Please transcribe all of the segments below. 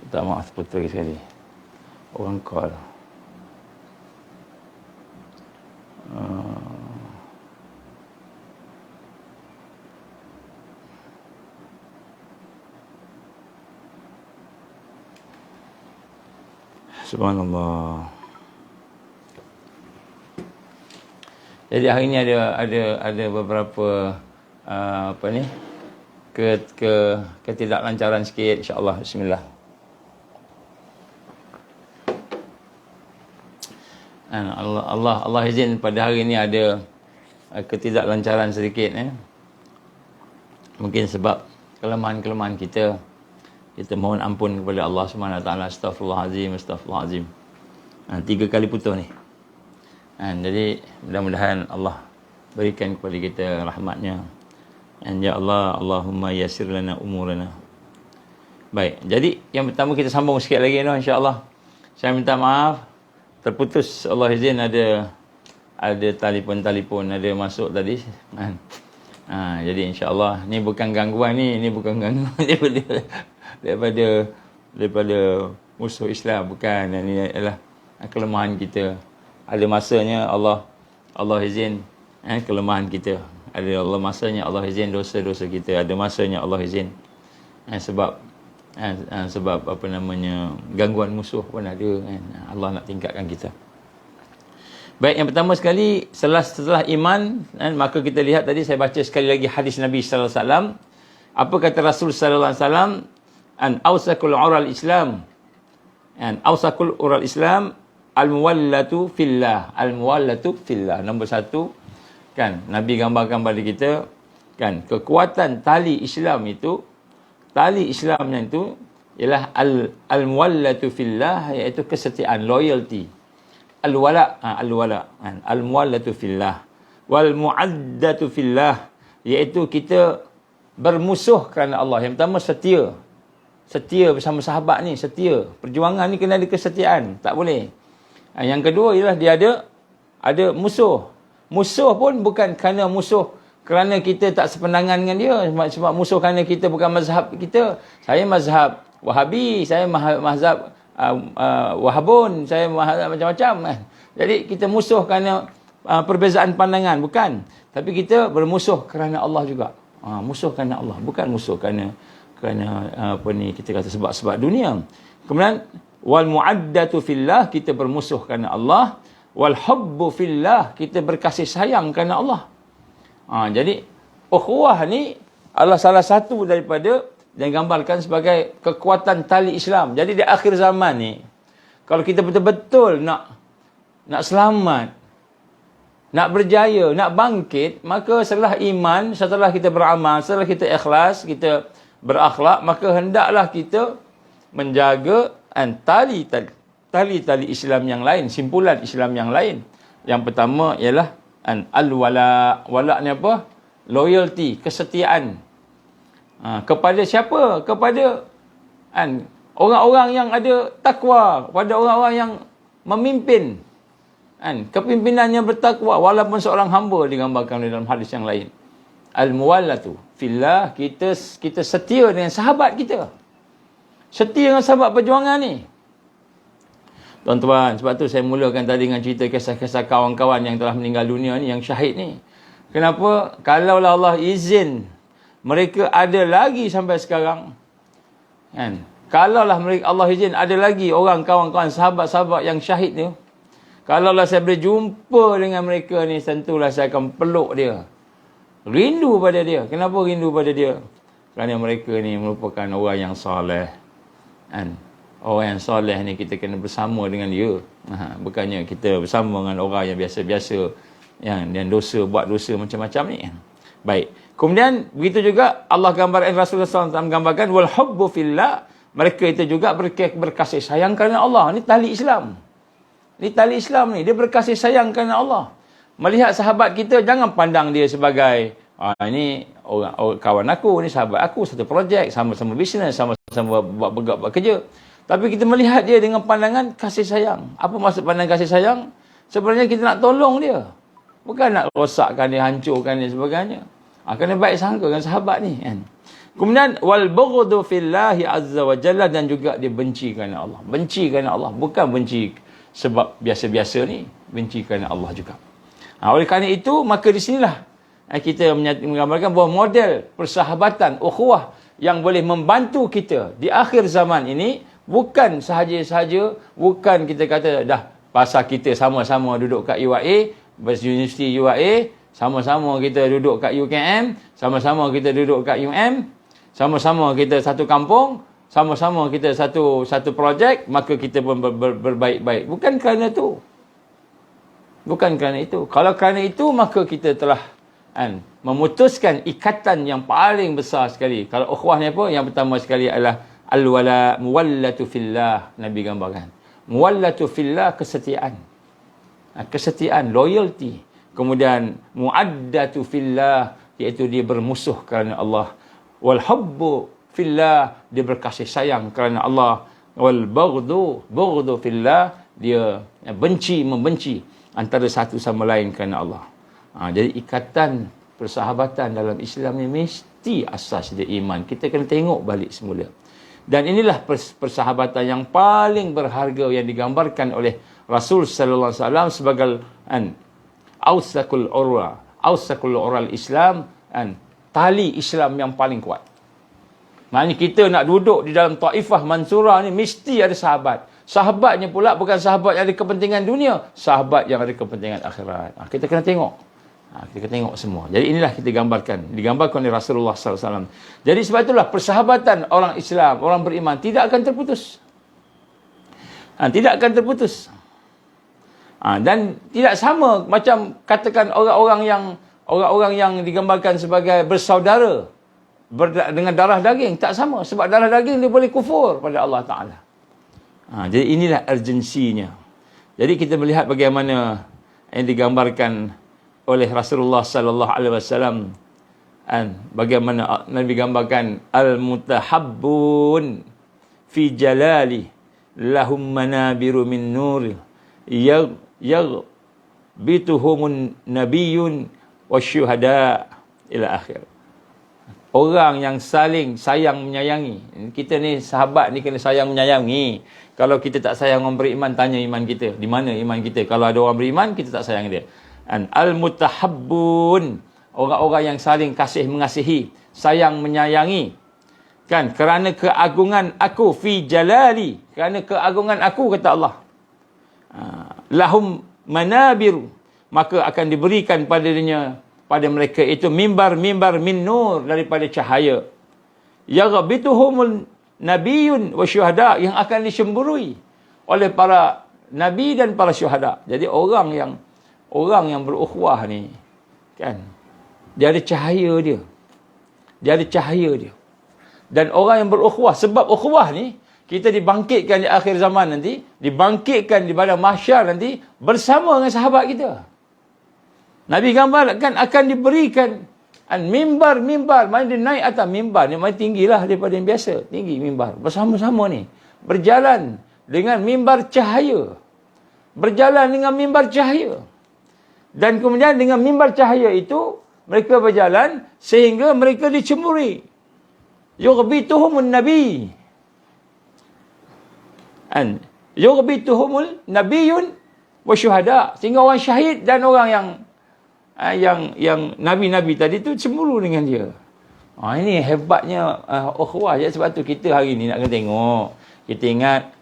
Tak maaf, putus lagi sekali. Orang call. Subhanallah. Jadi hari ni ada beberapa apa ni? Ketidaklancaran sikit, insya-Allah. Bismillah. Allah izin pada hari ni ada ketidaklancaran sedikit Mungkin sebab kelemahan-kelemahan kita. Kita mohon ampun kepada Allah Subhanahu Wa Taala. Astaghfirullahalazim, astaghfirullahalazim. 3 kali putus ni. Jadi mudah-mudahan Allah berikan kepada kita rahmatnya. Ya Allah, Allahumma yassir lana umurana. Baik, jadi yang pertama kita sambung sikit lagi insya-Allah. Saya minta maaf terputus, Allah izin ada telefon ada masuk tadi jadi insya-Allah ni bukan gangguan ni bukan gangguan daripada musuh Islam, bukan. Ini adalah kelemahan kita. Ada masanya Allah izin kelemahan kita. Ada masanya Allah izin dosa-dosa kita. Ada masanya Allah izin sebab apa namanya, gangguan musuh pun ada Allah nak tingkatkan kita. Baik, yang pertama sekali setelah iman maka kita lihat tadi saya baca sekali lagi hadis Nabi sallallahu alaihi wasallam. Apa kata Rasul sallallahu alaihi wasallam? Awsakul ural Islam. Awsakul ural Islam al-muwallatu fillah. Al-muwallatu fillah. Nombor 1 Nabi gambarkan pada kita kekuatan tali Islam itu, tali Islamnya itu ialah al-muwallatu fillah, iaitu kesetiaan, loyalty. Al-wala, al-muwallatu fillah. Wal mu'addatu fillah, iaitu kita bermusuh kerana Allah. Yang pertama setia bersama sahabat ni, setia. Perjuangan ni kena ada kesetiaan, tak boleh. Yang kedua ialah dia ada musuh. Musuh pun bukan kerana musuh kerana kita tak sependangan dengan dia, sebab musuh kerana kita bukan mazhab kita. Saya mazhab Wahabi, saya mazhab Wahabun, saya mazhab macam-macam Jadi kita musuh kerana perbezaan pandangan, bukan. Tapi kita bermusuh kerana Allah juga. Musuh kerana Allah, bukan musuh kerana apa ni kita kata sebab dunia. Kemudian wal mu'addatu fillah, kita bermusuh kerana Allah. Wal hubbu fillah, kita berkasih sayang kerana Allah. Jadi ukhuwah ni adalah salah satu daripada yang gambarkan sebagai kekuatan tali Islam. Jadi di akhir zaman ni, kalau kita betul-betul nak selamat, nak berjaya, nak bangkit, maka setelah iman, setelah kita beramal, setelah kita ikhlas, kita berakhlak, maka hendaklah kita menjaga tali Islam yang lain, simpulan Islam yang lain. Yang pertama ialah al-wala. Wala ni apa? Loyalty, kesetiaan. Kepada siapa? Kepada orang-orang yang ada takwa, kepada orang-orang yang memimpin. Kepimpinannya bertakwa, walaupun seorang hamba, digambarkan dalam hadis yang lain. Al-muwallatu fillah, kita setia dengan sahabat kita. Setia dengan sahabat perjuangan ni. Tuan-tuan, sebab tu saya mulakan tadi dengan cerita kisah-kisah kawan-kawan yang telah meninggal dunia ni, yang syahid ni. Kenapa? Kalaulah Allah izin mereka ada lagi sampai sekarang, kalaulah Allah izin ada lagi orang, kawan-kawan, sahabat-sahabat yang syahid ni, kalaulah saya boleh jumpa dengan mereka ni, tentulah saya akan peluk dia, rindu pada dia. Kenapa rindu pada dia? Kerana mereka ni merupakan orang yang soleh. Orang yang soleh ni kita kena bersama dengan dia. Bukannya kita bersama dengan orang yang biasa-biasa, yang buat dosa macam-macam ni. Baik. Kemudian begitu juga Allah gambarkan, Rasulullah SAW gambarkan wal hubbu fillah, mereka itu juga berkasih sayang kerana Allah. Ni tali Islam. Ni tali Islam ni, dia berkasih sayang kerana Allah. Melihat sahabat kita, jangan pandang dia sebagai ini orang kawan aku, ni sahabat aku, satu projek, sama-sama bisnes, sama-sama buat kerja. Tapi kita melihat dia dengan pandangan kasih sayang. Apa maksud pandangan kasih sayang? Sebenarnya kita nak tolong dia, bukan nak rosakkan dia, hancurkan dia sebagainya. Kena baik sangka dengan sahabat ni Kemudian wal bughdu fillahi azza wa jalla, dan juga dia benci kerana Allah. Benci kerana Allah, bukan benci sebab biasa-biasa ni, benci kerana Allah juga. Oleh kerana itu, maka di sinilah kita menggambarkan bahawa model persahabatan ukhuwah yang boleh membantu kita di akhir zaman ini, bukan sahaja-sahaja, bukan kita kata dah pasal kita sama-sama duduk kat UiA, Universiti UiA, sama-sama kita duduk kat UKM, sama-sama kita duduk kat UM, sama-sama kita satu kampung, sama-sama kita satu projek, maka kita pun berbaik-baik. Bukan kerana itu. Bukan kerana itu. Kalau kerana itu, maka kita telah memutuskan ikatan yang paling besar sekali. Kalau ukhuwah ni apa? Yang pertama sekali adalah al-wala, muwallatu fillah, Nabi gambarkan. Muwallatu fillah, kesetiaan. Kesetiaan, loyalty. Kemudian muaddatu fillah, iaitu dia bermusuh kerana Allah. Wal hubbu fillah, dia berkasih sayang kerana Allah. Wal bughdu fillah, dia membenci antara satu sama lain kerana Allah. Jadi ikatan persahabatan dalam Islam ni mesti asas dia iman. Kita kena tengok balik semula. Dan inilah persahabatan yang paling berharga yang digambarkan oleh Rasul sallallahu alaihi wasallam sebagai ausakul ural Islam, tali Islam yang paling kuat. Maknanya kita nak duduk di dalam Taifah Mansurah ni mesti ada sahabat. Sahabatnya pula bukan sahabat yang ada kepentingan dunia, sahabat yang ada kepentingan akhirat. Kita kena tengok. Kita kena tengok semua. Jadi inilah kita digambarkan oleh Rasulullah SAW. Jadi sebab itulah persahabatan orang Islam, orang beriman tidak akan terputus. Tidak akan terputus. Dan tidak sama macam katakan orang-orang yang digambarkan sebagai bersaudara dengan darah daging. Tak sama. Sebab darah daging dia boleh kufur pada Allah Ta'ala. Jadi inilah urgensinya. Jadi kita melihat bagaimana yang digambarkan oleh Rasulullah sallallahu alaihi wasallam, bagaimana Nabi gambarkan al-mutahabbun fi jalali lahum manabiru min nur yaghbituhumun nabiyyun wasyuhada ila akhir. Orang yang saling sayang menyayangi. Kita ni sahabat ni kena sayang menyayangi. Kalau kita tak sayang orang beriman, tanya iman kita. Di mana iman kita? Kalau ada orang beriman, kita tak sayang dia. Al-mutahabbun, orang-orang yang saling kasih mengasihi, sayang menyayangi. Kan? Kerana keagungan aku fi jalali. Kerana keagungan aku, kata Allah. Lahum manabiru, maka akan diberikan pada mereka itu mimbar-mimbar min nur, daripada cahaya. Yaghbituhumul nabiyyun wa syuhada, yang akan dicemburui oleh para nabi dan para syuhada. Jadi orang yang berukhuwah ni, kan, dia ada cahaya dia. Dia ada cahaya dia. Dan orang yang berukhuwah, sebab ukhuwah ni kita dibangkitkan di akhir zaman nanti, dibangkitkan di padang mahsyar nanti bersama dengan sahabat kita. Nabi gambarkan akan diberikan mimbar, maknanya dia naik atas mimbar ni, maknanya tinggilah daripada yang biasa, tinggi mimbar. Bersama-sama ni, berjalan dengan mimbar cahaya. Berjalan dengan mimbar cahaya. Dan kemudian dengan mimbar cahaya itu, mereka berjalan sehingga mereka dicemburi. Yughbituhumun nabi. Yughbituhumul nabiyyun wa syuhada. Sehingga orang syahid dan orang yang nabi-nabi tadi tu cemburu dengan dia. Ini hebatnya ukhuwah. Sebab tu kita hari ni nak kena tengok. Kita ingat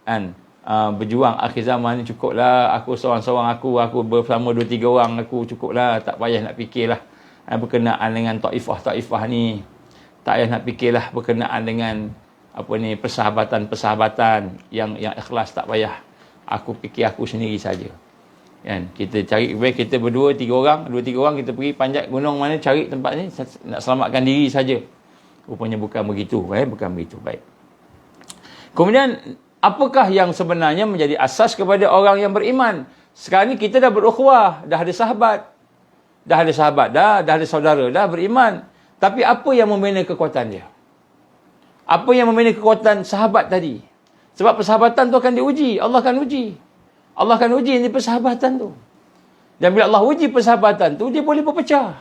berjuang akhir zaman ni cukuplah. Aku seorang-seorang aku bersama 2-3 orang aku cukuplah. Tak payah nak fikirlah berkenaan dengan taifah ni. Tak payah nak fikirlah berkenaan dengan persahabatan yang ikhlas. Tak payah. Aku fikir aku sendiri saja. Kan? Kita cari, kita berdua, 2-3 orang kita pergi panjat gunung mana, cari tempat ni nak selamatkan diri saja. Rupanya bukan begitu, bukan begitu. Baik. Kemudian apakah yang sebenarnya menjadi asas kepada orang yang beriman? Sekarang ni kita dah berukhuwah, dah ada sahabat. Dah ada saudara, dah beriman. Tapi apa yang membina kekuatan dia? Apa yang membina kekuatan sahabat tadi? Sebab persahabatan tu akan diuji, Allah akan uji. Allah akan uji ini persahabatan tu. Dan bila Allah uji persahabatan tu, dia boleh berpecah.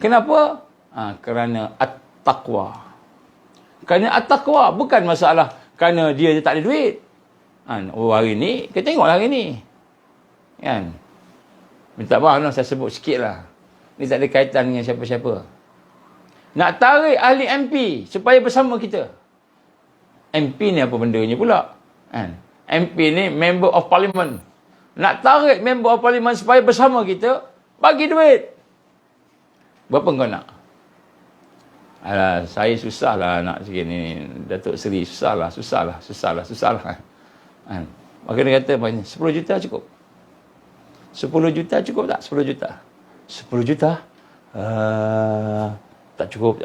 Kenapa? Kerana at-taqwa. Kerana at-taqwa, bukan masalah kerana dia tak ada duit. Hari ni, kita tengoklah hari ni. Kan? Minta maaf lah, saya sebut sikit lah. Ni tak ada kaitan dengan siapa-siapa. Nak tarik ahli MP supaya bersama kita. MP ni apa bendanya pula? Kan? MP ni Member of Parliament. Nak tarik Member of Parliament supaya bersama kita, bagi duit. Berapa kau nak? Alah, saya susah lah nak sikit ni. Datuk Seri, susah lah. Kan? Maka dia kata, 10 juta cukup. 10 juta cukup tak? 10 juta. 10 juta? Tak cukup.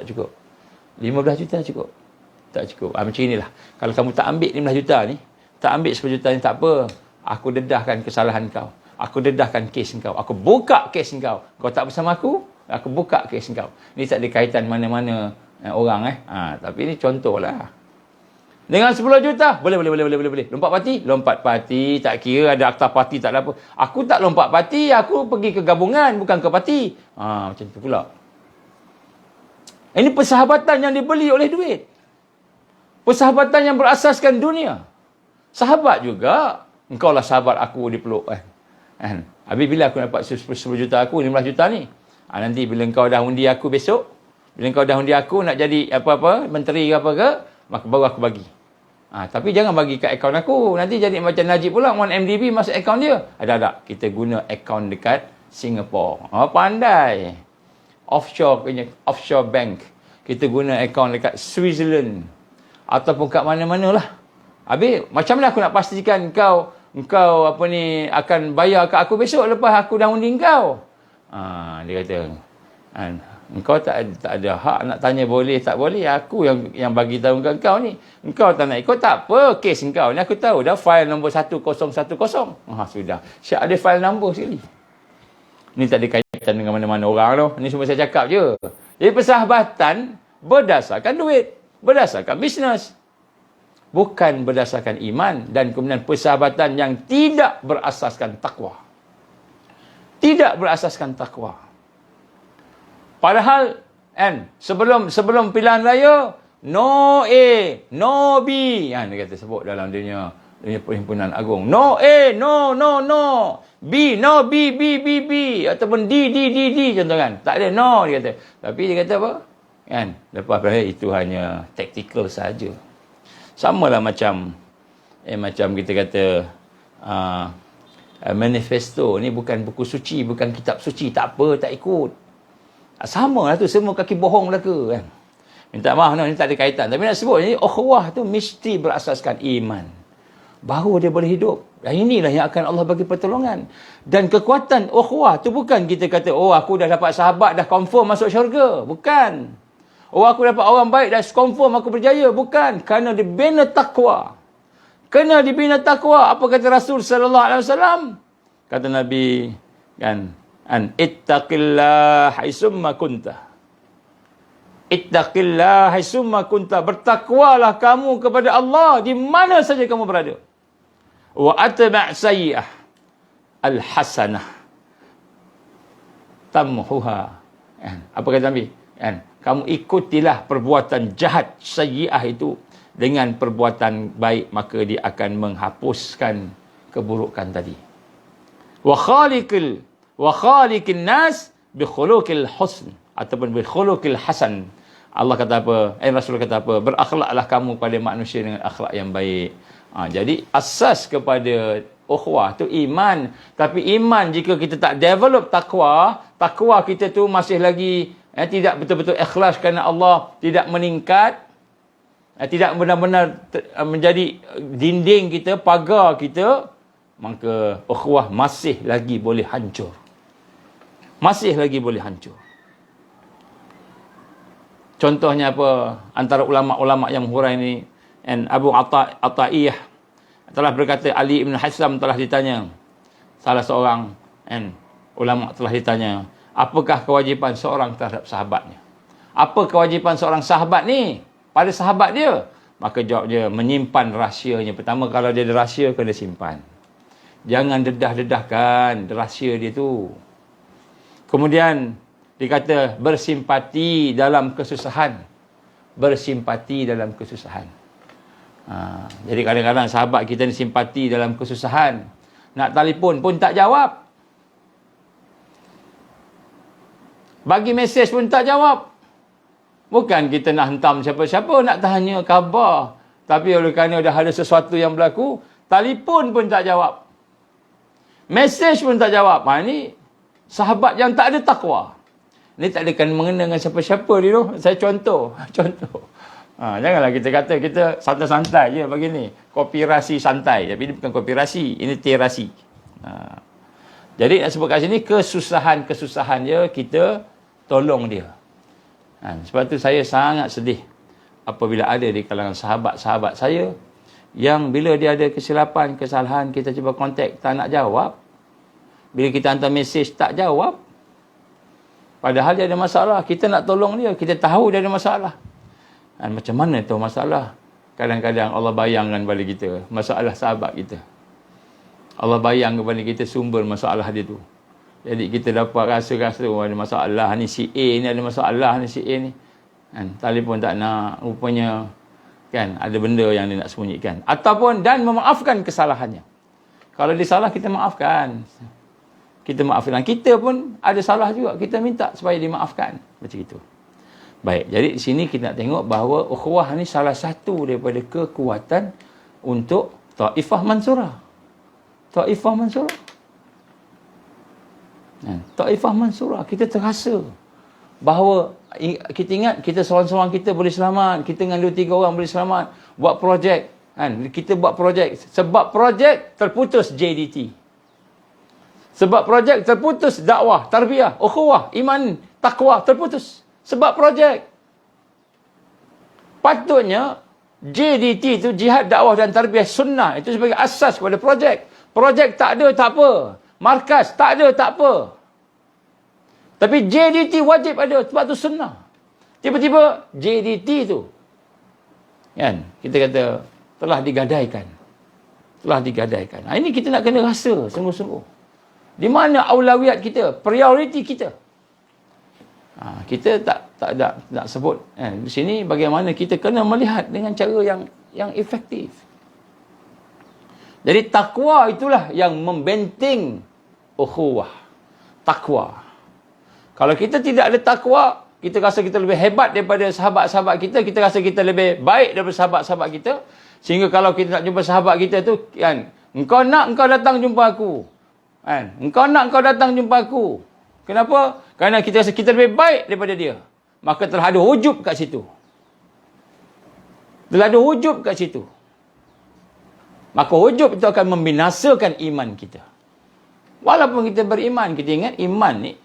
15 juta cukup. Tak cukup. Macam inilah. Kalau kamu tak ambil 15 juta ni, tak ambil 10 juta ni, tak apa. Aku dedahkan kesalahan kau. Aku dedahkan kes kau. Aku buka kes kau. Kau tak bersama aku buka kes kau. Ni tak ada kaitan mana-mana orang. Tapi ni contohlah. Dengan 10 juta, boleh. Lompat parti, tak kira ada akta parti, tak ada apa. Aku tak lompat parti, aku pergi ke gabungan, bukan ke parti. Macam tu pula. Ini persahabatan yang dibeli oleh duit. Persahabatan yang berasaskan dunia. Sahabat juga. Engkau lah sahabat aku dipeluk. Habis bila aku dapat 10 juta aku, 15 juta ni. Nanti bila engkau dah undi aku besok, bila engkau dah undi aku nak jadi apa-apa, menteri ke apa ke, maka baru aku bagi. Tapi jangan bagi kat akaun aku. Nanti jadi macam Najib pula, 1MDB masuk akaun dia. Ada. Kita guna akaun dekat Singapore. Pandai. Offshore bank. Kita guna akaun dekat Switzerland. Ataupun kat mana-mana lah. Habis, macam mana aku nak pastikan engkau akan bayar kat aku besok lepas aku dah undi engkau? Dia kata, engkau tak ada hak nak tanya boleh tak boleh. Aku yang bagi tahu kat engkau ni. Engkau tak nak ikut, tak apa. Kes engkau ni aku tahu dah, file nombor 1010. Sudah. Siap ada file nombor sekali. Ni tak ada kaitan dengan mana-mana orang tu. Ni semua saya cakap je. Jadi persahabatan berdasarkan duit. Berdasarkan bisnes. Bukan berdasarkan iman. Dan kemudian persahabatan yang tidak berasaskan takwa. Tidak berasaskan takwa. Padahal sebelum pilihan raya, no A, no B. Dia kata sebut dalam dunia perhimpunan agung. No A, no. B, no B. Ataupun D. Contoh kan. Tak ada no, dia kata. Tapi dia kata apa? Lepas itu hanya tactical saja. Samalah macam kita kata manifesto ni bukan buku suci, bukan kitab suci, tak apa, tak ikut. Sama lah tu, semua kaki bohong belaka kan. Minta maaf, ni tak ada kaitan. Tapi nak sebut ni, ukhuwah tu mesti berasaskan iman. Baru dia boleh hidup. Dan inilah yang akan Allah bagi pertolongan. Dan kekuatan ukhuwah tu bukan kita kata, aku dah dapat sahabat, dah confirm masuk syurga. Bukan. Aku dapat orang baik, dah confirm aku berjaya. Bukan. Kerana dibina takwa. Kena dibina takwa. Apa kata Rasul sallallahu alaihi wasallam? Kata Nabi kan, ittaqillah haitsumma kunta. Ittaqillah haitsumma kunta. Bertakwalah kamu kepada Allah di mana saja kamu berada. Wa atba' sayyi'ah al-hasanah tamhuha. Apa kata Nabi? Kamu ikutilah perbuatan jahat sayyi'ah itu dengan perbuatan baik, maka dia akan menghapuskan keburukan tadi. Wa khaliqin nas bi khuluqil husn, ataupun bi khuluqil hasan. Allah kata apa? Rasul kata apa? Berakhlaklah kamu pada manusia dengan akhlak yang baik. Jadi asas kepada ukhuwah tu iman. Tapi iman jika kita tak develop takwa kita tu masih lagi tidak betul-betul ikhlas kerana Allah, tidak meningkat, tidak benar-benar menjadi dinding kita, pagar kita, maka ukhuwah masih lagi boleh hancur. Masih lagi boleh hancur. Contohnya apa? Antara ulama-ulama yang menghurai ini, Abu Ata'iyah telah berkata, Ali ibn Haslam telah ditanya, salah seorang ulama telah ditanya, apakah kewajipan seorang terhadap sahabatnya? Apa kewajipan seorang sahabat ni pada sahabat dia? Maka jawab dia, menyimpan rahsianya. Pertama, kalau dia ada rahsia, kena simpan. Jangan dedah-dedahkan rahsia dia tu. Kemudian Dia kata bersimpati dalam kesusahan. Bersimpati dalam kesusahan. Jadi kadang-kadang sahabat kita ni simpati dalam kesusahan. Nak telefon pun tak jawab. Bagi mesej pun tak jawab. Bukan kita nak hentam siapa-siapa, nak tanya khabar. Tapi oleh kerana dah ada sesuatu yang berlaku, telefon pun tak jawab. Mesej pun tak jawab. Ini sahabat yang tak ada takwa. Ini tak ada kan mengena dengan siapa-siapa ni tu. Saya contoh. Janganlah kita kata kita santai-santai je begini. Kopirasi santai. Tapi ini bukan kopirasi. Ini terasi. Jadi nak sebut kat sini, kesusahan-kesusahan je kita tolong dia. Sebab tu saya sangat sedih apabila ada di kalangan sahabat-sahabat saya yang bila dia ada kesilapan, kesalahan, kita cuba kontak, tak nak jawab. Bila kita hantar mesej, tak jawab. Padahal dia ada masalah. Kita nak tolong dia. Kita tahu dia ada masalah. Macam mana tahu masalah? Kadang-kadang Allah bayangkan kepada kita masalah sahabat kita. Allah bayang kepada kita sumber masalah dia tu. Jadi kita dapat rasa-rasa ada masalah ni, si A ni ada masalah ni, si A ni. Telefon tak nak, rupanya kan ada benda yang dia nak sembunyikan. Ataupun dan memaafkan kesalahannya. Kalau dia salah, kita maafkan. Kita maafkan. Kita pun ada salah juga. Kita minta supaya dimaafkan. Macam itu. Baik, jadi di sini kita nak tengok bahawa ukhuwah ni salah satu daripada kekuatan untuk Taifah Mansurah. Taifah Mansurah. Taifah Mansurah. Kita terasa bahawa kita ingat kita seorang-seorang kita boleh selamat. Kita dengan 2-3 orang boleh selamat. Buat projek. Kita buat projek. Sebab projek terputus JDT. Sebab projek terputus dakwah, tarbiyah, ukhuwah, iman, takwa terputus. Sebab projek. Patutnya JDT itu jihad, dakwah dan tarbiyah sunnah. Itu sebagai asas kepada projek. Projek tak ada, tak apa. Markas tak ada, tak apa. Tapi JDT wajib ada. Sebab tu sunnah. Tiba-tiba JDT tu, kan, kita kata telah digadaikan. Telah digadaikan. Ini kita nak kena rasa sungguh-sungguh. Di mana aulawiyat kita, prioriti kita. Kita tak ada nak sebut. Di sini bagaimana kita kena melihat dengan cara yang efektif. Jadi takwa itulah yang membenting ukhuwah. Takwa. Kalau kita tidak ada takwa, kita rasa kita lebih hebat daripada sahabat-sahabat kita, kita rasa kita lebih baik daripada sahabat-sahabat kita, sehingga kalau kita nak jumpa sahabat kita tu, kan, engkau nak engkau datang jumpa aku. Kan? Engkau nak engkau datang jumpa aku. Kenapa? Kerana kita rasa kita lebih baik daripada dia. Maka telah ada ujub kat situ. Telah ada ujub kat situ. Maka ujub itu akan membinasakan iman kita. Walaupun kita beriman, kita ingat iman ni,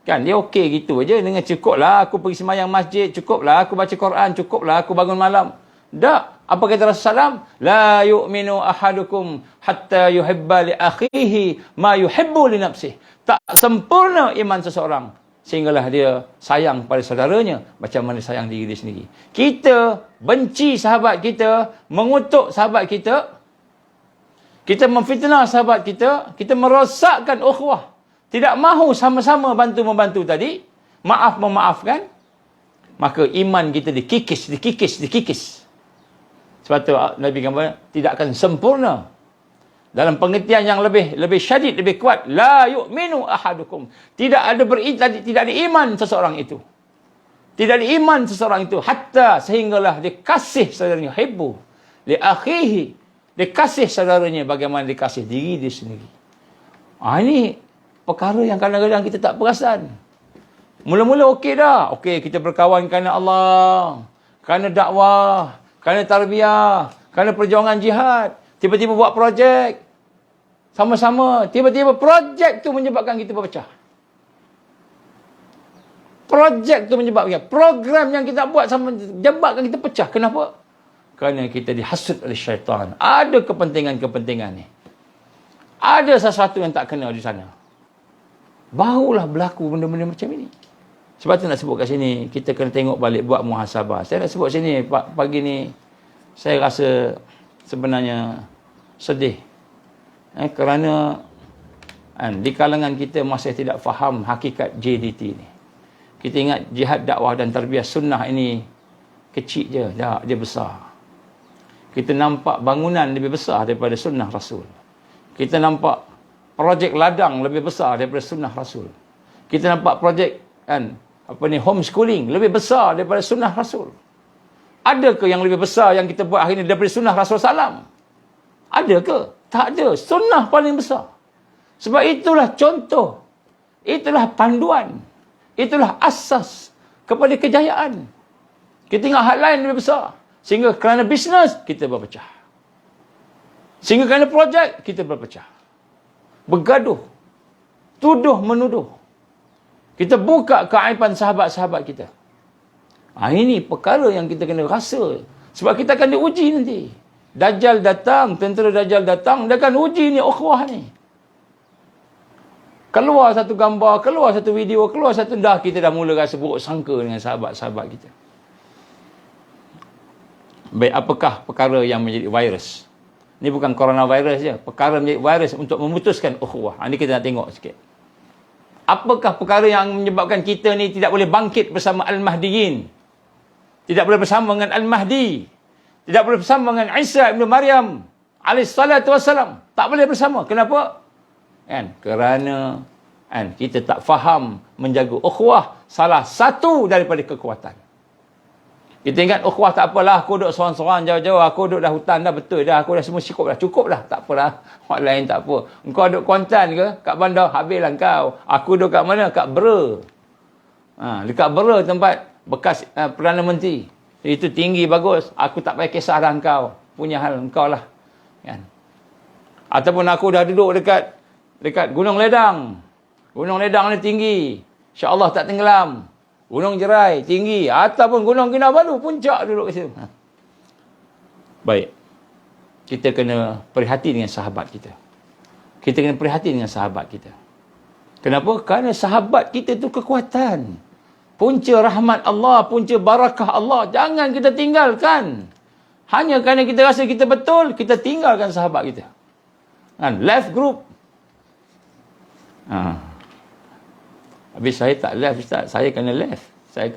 kan, dia okey gitu aja. Dengan cukuplah aku pergi sembahyang masjid, cukuplah aku baca Quran, cukuplah aku bangun malam. Tak. Apa kata Rasulullah? La yu'minu ahadukum hatta yuhibba li akhihi ma yuhibbu li nafsihi. Tak sempurna iman seseorang sehinggalah dia sayang pada saudaranya macam mana sayang diri dia sendiri. Kita benci sahabat kita, mengutuk sahabat kita, kita memfitnah sahabat kita, kita merosakkan ukhuwah. Tidak mahu sama-sama bantu-membantu tadi, maaf-memaafkan, maka iman kita dikikis. Sebab tu Nabi kata tidak akan sempurna. Dalam pengertian yang lebih syadid, lebih kuat, la yu'minu ahadukum. Tidak ada iman seseorang itu. Tidak ada iman seseorang itu hatta sehinggalah dia kasih saudaranya, hibbu li akhihi. Dia kasih saudaranya bagaimana dia kasih diri dia sendiri. Ini perkara yang kadang-kadang kita tak perasan. Mula-mula okey dah. Okey, kita berkawan kerana Allah, kerana dakwah, kerana tarbiyah, kerana perjuangan jihad. Tiba-tiba buat projek sama-sama. Tiba-tiba projek tu menyebabkan kita berpecah. Projek tu menyebabkan, program yang kita buat sama menyebabkan kita pecah. Kenapa? Kerana kita dihasut oleh syaitan. Ada kepentingan-kepentingan ni. Ada sesuatu yang tak kena di sana. Barulah berlaku benda-benda macam ini. Sebab tu nak sebut kat sini, kita kena tengok balik, buat muhasabah. Saya nak sebut sini, pagi ni, saya rasa sebenarnya sedih. Kerana di kalangan kita masih tidak faham hakikat JDT ni. Kita ingat jihad dakwah dan tarbiyah sunnah ini kecil je, tak, dia besar. Kita nampak bangunan lebih besar daripada sunnah Rasul. Kita nampak projek ladang lebih besar daripada sunnah Rasul. Kita nampak projek homeschooling lebih besar daripada sunnah Rasul. Ada ke yang lebih besar yang kita buat hari ini daripada sunnah Rasul Salam? Ada ke? Tak ada. Sunnah paling besar. Sebab itulah contoh, itulah panduan, itulah asas kepada kejayaan. Kita tengok hal lain lebih besar. Sehingga kerana bisnes, kita berpecah. Sehingga kerana projek, kita berpecah. Bergaduh. Tuduh menuduh. Kita buka keaiban sahabat-sahabat kita. Ini perkara yang kita kena rasa. Sebab kita akan diuji nanti. Dajjal datang, tentera Dajjal datang, dia akan uji ni ukhuwah ni. Keluar satu gambar, keluar satu video, keluar satu kita dah mula rasa buruk sangka dengan sahabat-sahabat kita. Baik, apakah perkara yang menjadi virus? Ini bukan coronavirus je. Perkara menjadi virus untuk memutuskan ukhuwah. Ini kita nak tengok sikit. Apakah perkara yang menyebabkan kita ni tidak boleh bangkit bersama Al-Mahdiyin? Tidak boleh bersama dengan Al-Mahdi. Tidak boleh bersama dengan Isa ibn Maryam alaihissalatu wassalam. Tak boleh bersama. Kenapa? Kerana kita tak faham menjaga ukhuwah, salah satu daripada kekuatan. Kita ingat ukhuwah tak apalah, aku duduk seorang-seorang jauh-jauh, aku duduk dah hutan dah, betul dah, aku dah semua cukup dah, tak apalah, orang lain tak apa. Engkau duduk Kuantan ke? Kat bandar, habislah kau. Aku duduk kat mana? Kat Bera. Dekat Bera tempat bekas Perdana Menteri. Itu tinggi, bagus. Aku tak payah kisah dah engkau. Punya hal engkau lah. Ataupun aku dah duduk dekat Gunung Ledang. Gunung Ledang ni tinggi. InsyaAllah tak tenggelam. Gunung Jerai tinggi. Ataupun Gunung Kinabalu, puncak duduk ke situ. Baik. Kita kena prihatin dengan sahabat kita. Kita kena prihatin dengan sahabat kita. Kenapa? Kerana sahabat kita tu kekuatan. Punca rahmat Allah, punca barakah Allah. Jangan kita tinggalkan. Hanya kerana kita rasa kita betul, kita tinggalkan sahabat kita. Left group. Habis saya tak left, Ustaz. Saya kena left. Saya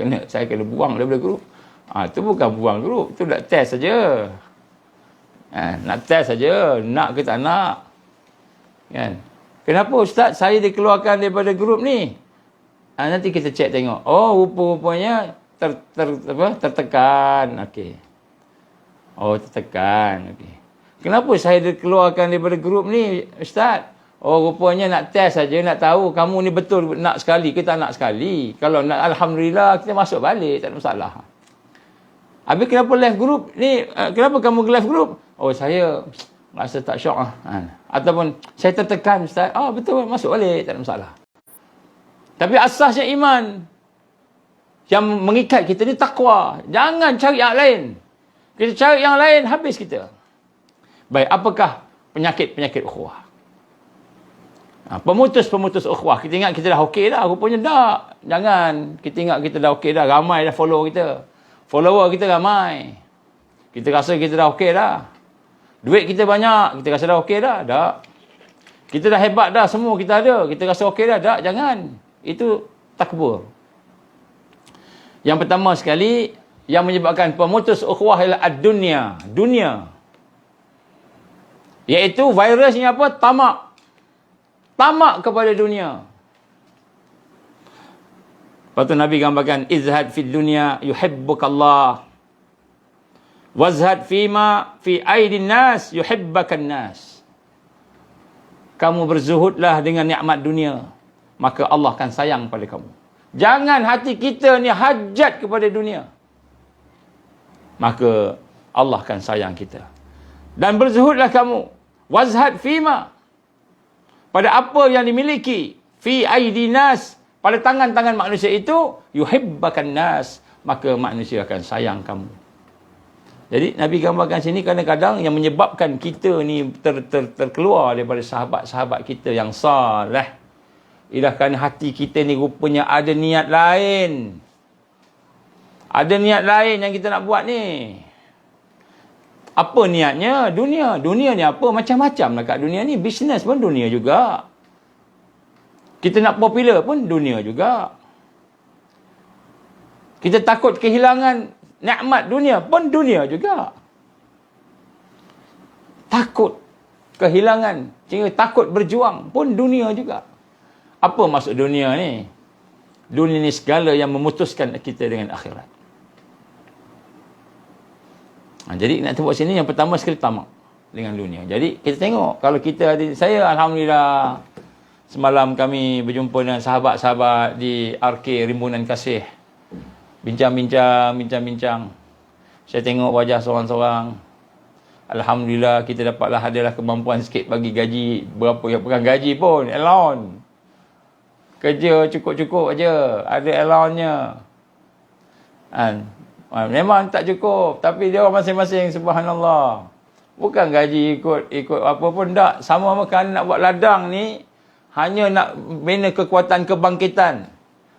kena buang daripada grup. Itu bukan buang grup. Itu nak test saja. Nak test saja. Nak ke tak nak. Kenapa Ustaz saya dikeluarkan daripada grup ni? Nanti kita cek tengok. Oh, rupa-rupanya tertekan. Okey. Oh, tertekan. Okey. Kenapa saya dikeluarkan daripada grup ni, Ustaz? Oh, rupanya nak test saja, nak tahu kamu ni betul nak sekali ke tak nak sekali. Kalau nak, alhamdulillah, kita masuk balik, tak ada masalah. Habis kenapa left group ni? Kenapa kamu left group? Oh, saya rasa tak syok lah. Ataupun saya tertekan, Ustaz. Oh, betul, masuk balik, tak ada masalah. Tapi asasnya iman. Yang mengikat kita ni takwa. Jangan cari yang lain. Kita cari yang lain, habis kita. Baik, apakah penyakit-penyakit ukhuwah? Pemutus-pemutus ukhuwah. Kita ingat kita dah okey dah. Rupanya tak. Jangan. Kita ingat kita dah okey dah. Ramai dah follow kita. Follower kita ramai. Kita rasa kita dah okey dah. Duit kita banyak. Kita rasa dah okey dah. Tak. Kita dah hebat dah. Semua kita ada. Kita rasa okey dah. Tak. Jangan. Itu takbur. Yang pertama sekali, yang menyebabkan pemutus ukhuwah ialah ad-dunya. Dunia. Iaitu virusnya apa? Tamak. Tamak kepada dunia. Lepas tu Nabi gambarkan, izhad fid dunya yuhibbukallah. Wazhad fima fi aidin nas yuhibbakan nas. Kamu berzuhudlah dengan nikmat dunia, maka Allah akan sayang pada kamu. Jangan hati kita ni hajat kepada dunia, maka Allah akan sayang kita. Dan berzuhudlah kamu. Wazhad fima, pada apa yang dimiliki, fi aidin nas, pada tangan-tangan manusia itu, yuhibbakan nas, maka manusia akan sayang kamu. Jadi Nabi gambarkan sini kadang-kadang yang menyebabkan kita ni terkeluar daripada sahabat-sahabat kita yang saleh, ialah kerana hati kita ni rupanya ada niat lain. Ada niat lain yang kita nak buat ni. Apa niatnya? Dunia. Dunia ni apa? Macam-macam lah kat dunia ni. Bisnes pun dunia juga. Kita nak popular pun dunia juga. Kita takut kehilangan nikmat dunia pun dunia juga. Takut kehilangan, takut berjuang pun dunia juga. Apa maksud dunia ni? Dunia ni segala yang memutuskan kita dengan akhirat. Jadi nak tengok sini, yang pertama sekali tamak dengan dunia. Jadi kita tengok, kalau kita ada, saya Alhamdulillah, semalam kami berjumpa dengan sahabat-sahabat di RK Rimbunan Kasih. Bincang. Saya tengok wajah seorang-seorang. Alhamdulillah, kita dapatlah adalah kemampuan sikit bagi gaji. Berapa yang bukan gaji pun, allowance. Kerja cukup-cukup aja, ada allowance-nya. Memang tak cukup, tapi dia orang masing-masing, subhanallah. Bukan gaji ikut apa pun tak. Sama makan nak buat ladang ni, hanya nak bina kekuatan kebangkitan.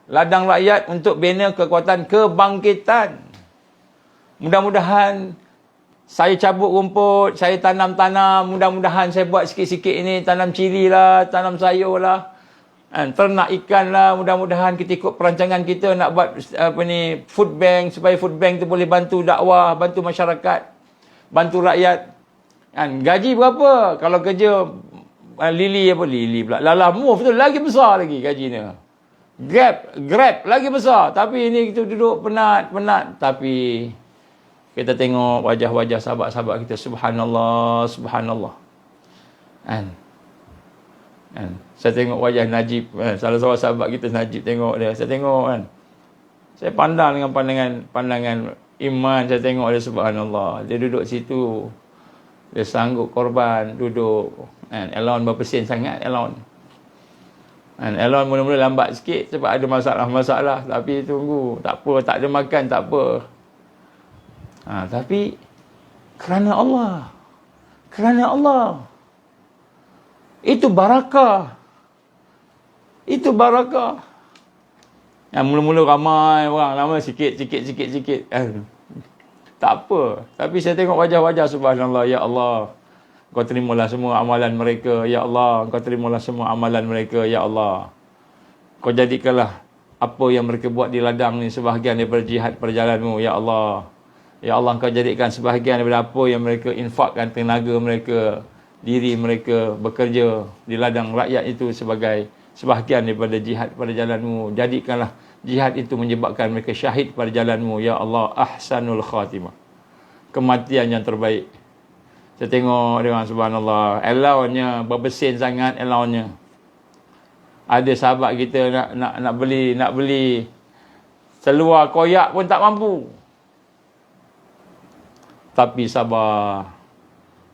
Ladang rakyat untuk bina kekuatan kebangkitan. Mudah-mudahan saya cabut rumput, saya tanam-tanam, mudah-mudahan saya buat sikit-sikit ini, tanam cili lah, tanam sayur lah, ternak ikan lah, mudah-mudahan kita ikut perancangan kita nak buat food bank, supaya food bank tu boleh bantu dakwah, bantu masyarakat, bantu rakyat. Gaji berapa? Kalau kerja Lili pula, Lala Move tu lagi besar lagi gajinya. Grab lagi besar, tapi ini kita duduk penat. Tapi kita tengok wajah-wajah sahabat-sahabat kita, subhanallah. Saya tengok wajah Najib, salah seorang sahabat kita Najib, tengok dia. Saya tengok saya pandang dengan pandangan iman. Saya tengok dia, subhanallah. Dia duduk situ, dia sanggup korban duduk. Allowance berapa sen sangat allowance. Allowance mula-mula lambat sikit sebab ada masalah. Tapi tunggu, tak apa, tak ada makan, tak apa. Tapi kerana Allah. Itu barakah. Mula-mula ramai orang, lama sikit. Tak apa. Tapi saya tengok wajah-wajah, subhanallah, ya Allah. Kau terimalah semua amalan mereka, ya Allah. Kau terimalah semua amalan mereka, ya Allah. Kau jadikanlah apa yang mereka buat di ladang ni sebahagian daripada jihad perjalananmu, ya Allah. Ya Allah, Kau jadikan sebahagian daripada apa yang mereka infakkan tenaga mereka, diri mereka bekerja di ladang rakyat itu sebagai sebahagian daripada jihad pada jalanmu. Jadikanlah jihad itu menyebabkan mereka syahid pada jalanmu, ya Allah. Ahsanul khatimah, kematian yang terbaik. Saya tengok dia orang, subhanallah, allowance-nya berbesin sangat allowance-nya. Ada sahabat kita nak beli seluar koyak pun tak mampu. Tapi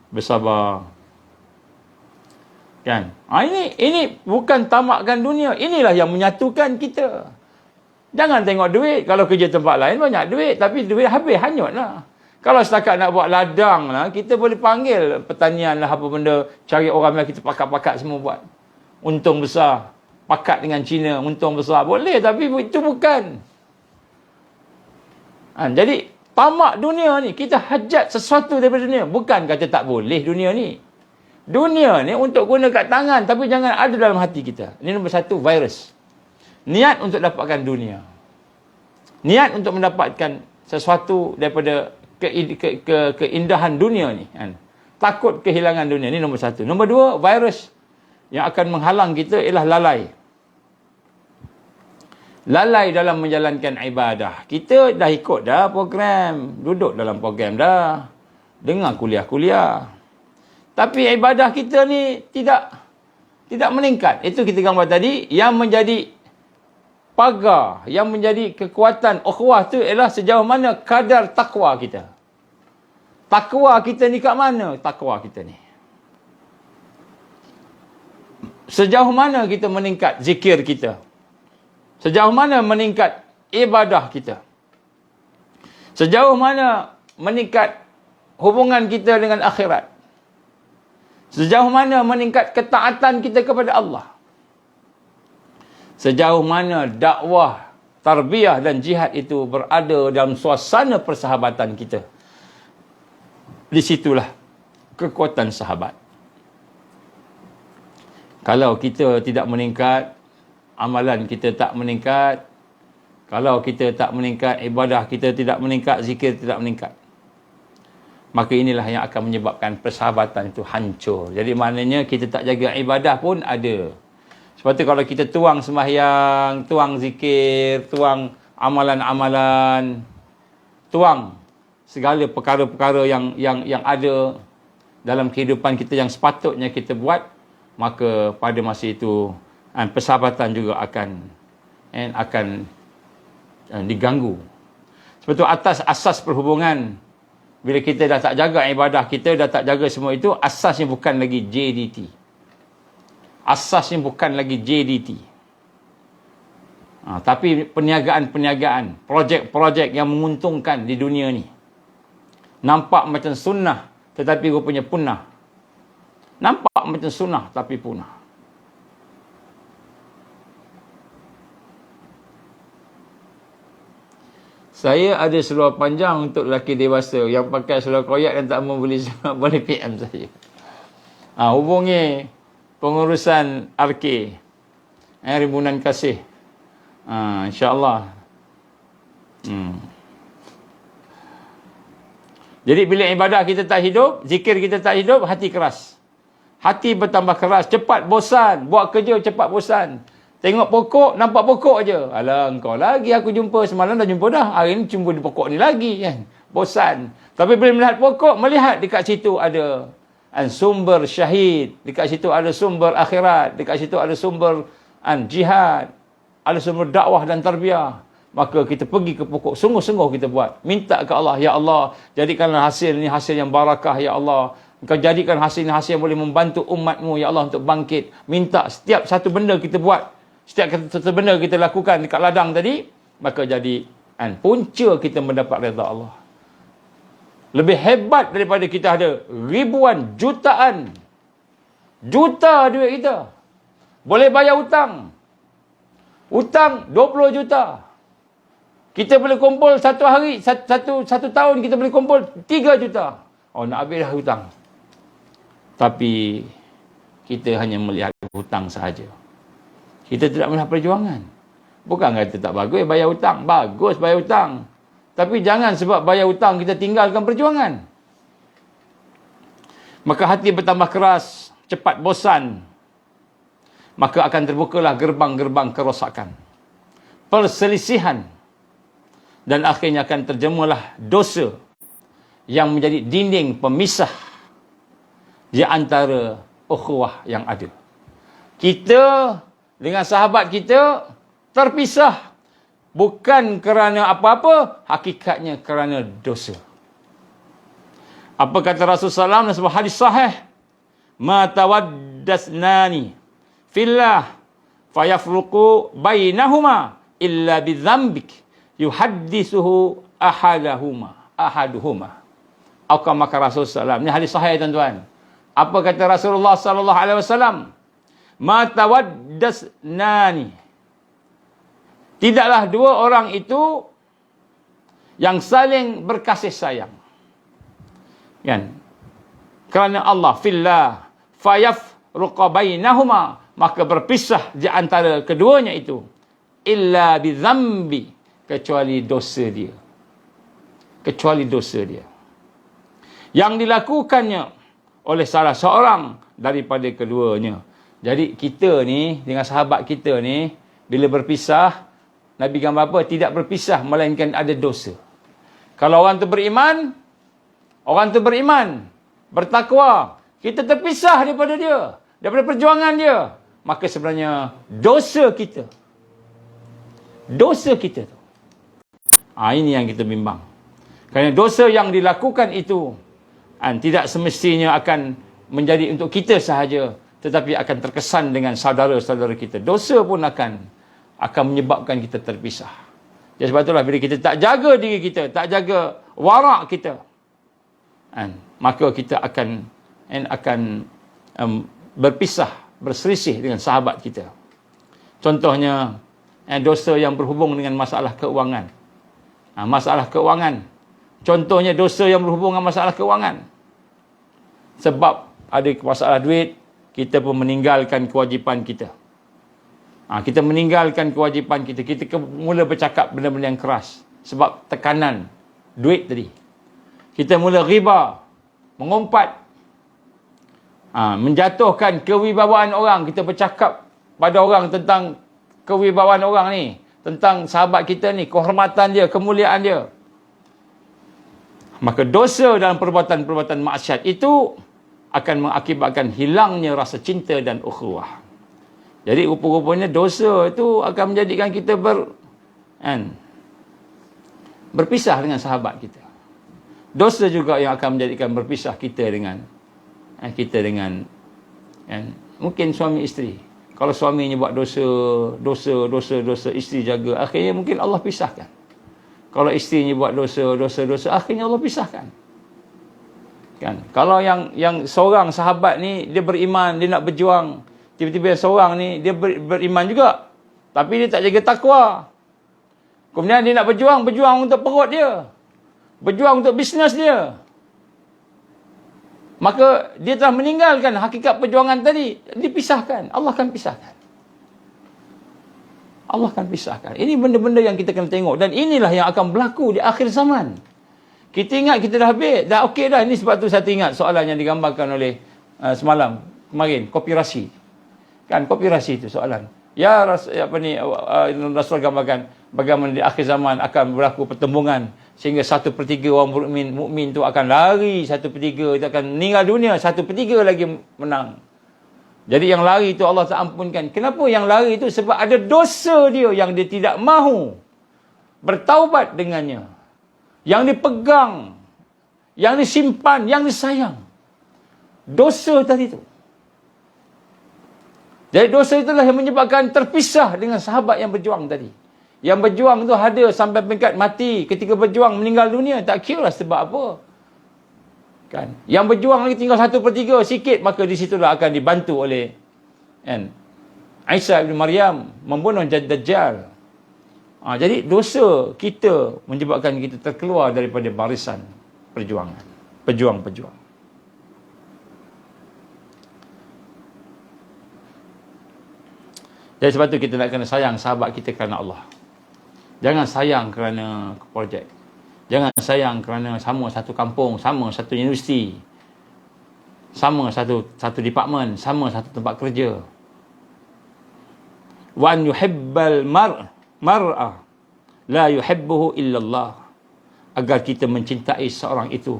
bersabar. Kan? Ini bukan tamakkan dunia. Inilah yang menyatukan kita. Jangan tengok duit. Kalau kerja tempat lain banyak duit, tapi duit habis, hanyut lah. Kalau setakat nak buat ladang lah, kita boleh panggil pertanian lah, apa benda, cari orang yang kita pakat-pakat semua buat. Untung besar. Pakat dengan Cina, untung besar. Boleh, tapi itu bukan. Jadi, tamak dunia ni, kita hajat sesuatu daripada dunia. Bukan kata tak boleh dunia ni. Dunia ni untuk guna kat tangan, tapi jangan ada dalam hati kita. Ini nombor satu, virus. Niat untuk dapatkan dunia. Niat untuk mendapatkan sesuatu daripada keindahan dunia ni. Takut kehilangan dunia. Ini nombor satu. Nombor dua, virus yang akan menghalang kita ialah lalai. Lalai dalam menjalankan ibadah. Kita dah ikut dah program. Duduk dalam program dah. Dengar kuliah-kuliah. Tapi ibadah kita ni tidak meningkat. Itu kita gambar tadi. Yang menjadi pagar, yang menjadi kekuatan ukhuwah tu ialah sejauh mana kadar takwa kita. Takwa kita ni kat mana? Takwa kita ni. Sejauh mana kita meningkat zikir kita? Sejauh mana meningkat ibadah kita? Sejauh mana meningkat hubungan kita dengan akhirat? Sejauh mana meningkat ketaatan kita kepada Allah? Sejauh mana dakwah, tarbiyah dan jihad itu berada dalam suasana persahabatan kita. Di situlah kekuatan sahabat. Kalau kita tidak meningkat, amalan kita tak meningkat, Kalau kita tak meningkat, ibadah kita tidak meningkat, zikir tidak meningkat, maka inilah yang akan menyebabkan persahabatan itu hancur. Jadi maknanya kita tak jaga ibadah pun ada. Sebab tu kalau kita tuang sembahyang, tuang zikir, tuang amalan-amalan, tuang segala perkara-perkara yang ada dalam kehidupan kita yang sepatutnya kita buat, maka pada masa itu persahabatan juga akan diganggu. Sebab tu atas asas perhubungan, bila kita dah tak jaga ibadah kita, dah tak jaga semua itu, asasnya bukan lagi JDT. Asasnya bukan lagi JDT. Tapi perniagaan-perniagaan, projek-projek yang menguntungkan di dunia ni. Nampak macam sunnah, tetapi rupanya punah. Nampak macam sunnah, tapi punah. Saya ada seluar panjang untuk lelaki dewasa yang pakai seluar koyak dan tak mau beli seluar, boleh PM saya. Hubungi pengurusan RK, Rimbunan Kasih. InsyaAllah. Jadi bila ibadah kita tak hidup, zikir kita tak hidup, hati keras. Hati bertambah keras, cepat bosan. Buat kerja cepat bosan. Tengok pokok, nampak pokok je. Alah, engkau lagi aku jumpa. Semalam dah jumpa dah. Hari ni jumpa di pokok ni lagi. Kan? Bosan. Tapi bila melihat pokok, melihat dekat situ ada sumber syahid. Dekat situ ada sumber akhirat. Dekat situ ada sumber jihad. Ada sumber dakwah dan tarbiyah. Maka kita pergi ke pokok. Sungguh-sungguh kita buat. Minta ke Allah. Ya Allah, jadikanlah hasil ni hasil yang barakah. Ya Allah, Engkau jadikan hasil ni hasil yang boleh membantu umatmu. Ya Allah, untuk bangkit. Minta setiap satu benda kita buat. Setiap satu benda kita lakukan dekat ladang tadi, maka jadi punca kita mendapat redha Allah. Lebih hebat daripada kita ada ribuan, jutaan, juta duit kita. Boleh bayar hutang. Hutang 20 juta. Kita boleh kumpul satu hari, satu tahun kita boleh kumpul 3 juta. Nak habis dah hutang. Tapi kita hanya melihat hutang sahaja. Kita tidak melihat perjuangan. Bukan kata tak bagus bayar hutang. Bagus bayar hutang. Tapi jangan sebab bayar hutang kita tinggalkan perjuangan. Maka hati bertambah keras, cepat bosan. Maka akan terbukalah gerbang-gerbang kerosakan, perselisihan. Dan akhirnya akan terjemulah dosa yang menjadi dinding pemisah di antara ukhuwah yang ada. Kita dengan sahabat kita terpisah bukan kerana apa-apa, hakikatnya kerana dosa. Apa kata Rasulullah SAW dalam sebuah hadis sahih? Ma tawaddasnani fillah fayafruqu bainahuma illa bidzambik yuhaddithuhu ahaduhuma. Atau kata Rasulullah SAW. Ini hadis sahih tuan-tuan. Apa kata Rasulullah SAW? Ma tawaddasnani. Tidaklah dua orang itu yang saling berkasih sayang. Kan? Kerana Allah fillah fayafruqa bainahuma, maka berpisah di antara keduanya itu illa bidzambi, kecuali dosa dia. Kecuali dosa dia yang dilakukannya oleh salah seorang daripada keduanya. Jadi kita ni dengan sahabat kita ni bila berpisah, Nabi gambar apa? Tidak berpisah melainkan ada dosa. Kalau orang tu beriman, bertakwa, kita terpisah daripada dia, daripada perjuangan dia, maka sebenarnya dosa kita tu. Ini yang kita bimbang. Kerana dosa yang dilakukan itu tidak semestinya akan menjadi untuk kita sahaja, tetapi akan terkesan dengan saudara-saudara kita. Dosa pun akan menyebabkan kita terpisah. Jadi sebab itulah bila kita tak jaga diri kita, tak jaga warak kita, maka kita akan berpisah, berselisih dengan sahabat kita. Contohnya dosa yang berhubung dengan masalah keuangan. Masalah keuangan. Contohnya dosa yang berhubung dengan masalah keuangan. Sebab ada masalah duit, kita pun meninggalkan kewajipan kita. Kita meninggalkan kewajipan kita. Kita mula bercakap benda-benda yang keras. Sebab tekanan duit tadi. Kita mula riba. Mengumpat. Menjatuhkan kewibawaan orang. Kita bercakap pada orang tentang kewibawaan orang ni. Tentang sahabat kita ni. Kehormatan dia, kemuliaan dia. Maka dosa dalam perbuatan-perbuatan maksiat itu akan mengakibatkan hilangnya rasa cinta dan ukhuwah. Jadi rupa-rupanya dosa itu akan menjadikan kita berpisah dengan sahabat kita. Dosa juga yang akan menjadikan berpisah kita dengan mungkin suami isteri. Kalau suaminya buat dosa, isteri jaga, akhirnya mungkin Allah pisahkan. Kalau isterinya buat dosa, akhirnya Allah pisahkan. Kan? Kalau yang seorang sahabat ni dia beriman, dia nak berjuang, tiba-tiba seorang ni dia beriman juga, tapi dia tak jaga takwa. Kemudian dia nak berjuang untuk perut dia, berjuang untuk bisnes dia. Maka dia telah meninggalkan hakikat perjuangan tadi. Dipisahkan. Allah akan pisahkan. Allah akan pisahkan. Ini benda-benda yang kita kena tengok. Dan inilah yang akan berlaku di akhir zaman. Kita ingat kita dah habis. Dah okey dah. Ini sebab tu saya ingat soalan yang digambarkan oleh kemarin. Kopirasi. Kan kopirasi itu soalan. Ya Rasul gambarkan bagaimana di akhir zaman akan berlaku pertembungan. Sehingga 1/3 orang mukmin tu akan lari, 1/3 itu akan meninggal dunia, 1/3 lagi menang. Jadi yang lari itu Allah tak ampunkan. Kenapa yang lari itu? Sebab ada dosa dia yang dia tidak mahu bertaubat dengannya. Yang dipegang, yang disimpan, yang disayang. Dosa tadi itu. Jadi dosa itulah yang menyebabkan terpisah dengan sahabat yang berjuang tadi. Yang berjuang tu ada sampai peringkat mati. Ketika berjuang meninggal dunia, tak kira lah sebab apa. Kan? Yang berjuang lagi tinggal 1/3 sikit, maka di situlah akan dibantu oleh Isa bin Maryam membunuh Dajjal. Jadi dosa kita menyebabkan kita terkeluar daripada barisan perjuangan. Pejuang-pejuang. Jadi sebab tu kita nak kena sayang sahabat kita kerana Allah. Jangan sayang kerana projek. Jangan sayang kerana sama satu kampung, sama satu universiti, sama satu departmen, sama satu tempat kerja. Wa an yuhibbal mar'a la yuhibbuhu illallah. Agar kita mencintai seorang itu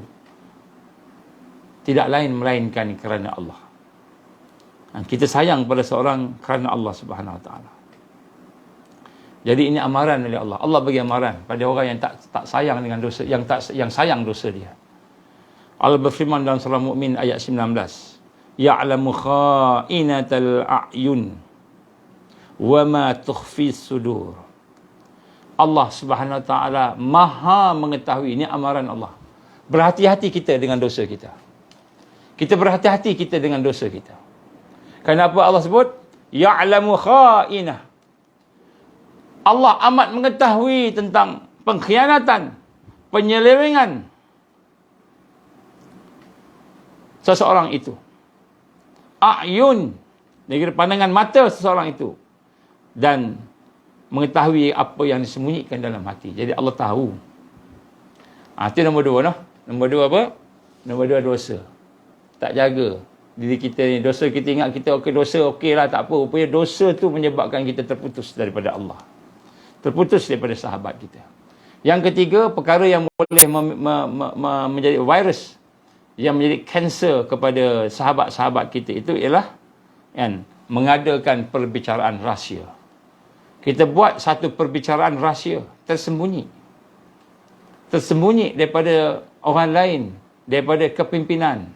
tidak lain melainkan kerana Allah. Kita sayang pada seorang kerana Allah Subhanahu Wa Taala. Jadi ini amaran oleh Allah. Allah bagi amaran pada orang yang tak sayang dengan dosa, yang sayang dosa dia. Allah berfirman dalam surah Mukmin ayat 19. Ya'lamu kha'inatal a'yun wa ma tukhfis sudur. Allah Subhanahu Wa Taala Maha mengetahui. Ini amaran Allah. Berhati-hati kita dengan dosa kita. Kita berhati-hati kita dengan dosa kita. Kenapa Allah sebut ya'lamu kha'inah? Allah amat mengetahui tentang pengkhianatan, penyelewengan seseorang itu. A'yun, dari pandangan mata seseorang itu. Dan mengetahui apa yang disembunyikan dalam hati. Jadi Allah tahu. Itu nombor 2 noh. Nombor 2 apa? Nombor 2 dosa. Tak jaga diri kita ni. Dosa kita ingat kita dosa okey lah, tak apa. Rupanya dosa tu menyebabkan kita terputus daripada Allah. Terputus daripada sahabat kita. Yang ketiga, perkara yang boleh menjadi virus, yang menjadi kanser kepada sahabat-sahabat kita itu ialah mengadakan perbicaraan rahsia. Kita buat satu perbicaraan rahsia tersembunyi. Tersembunyi daripada orang lain, daripada kepimpinan.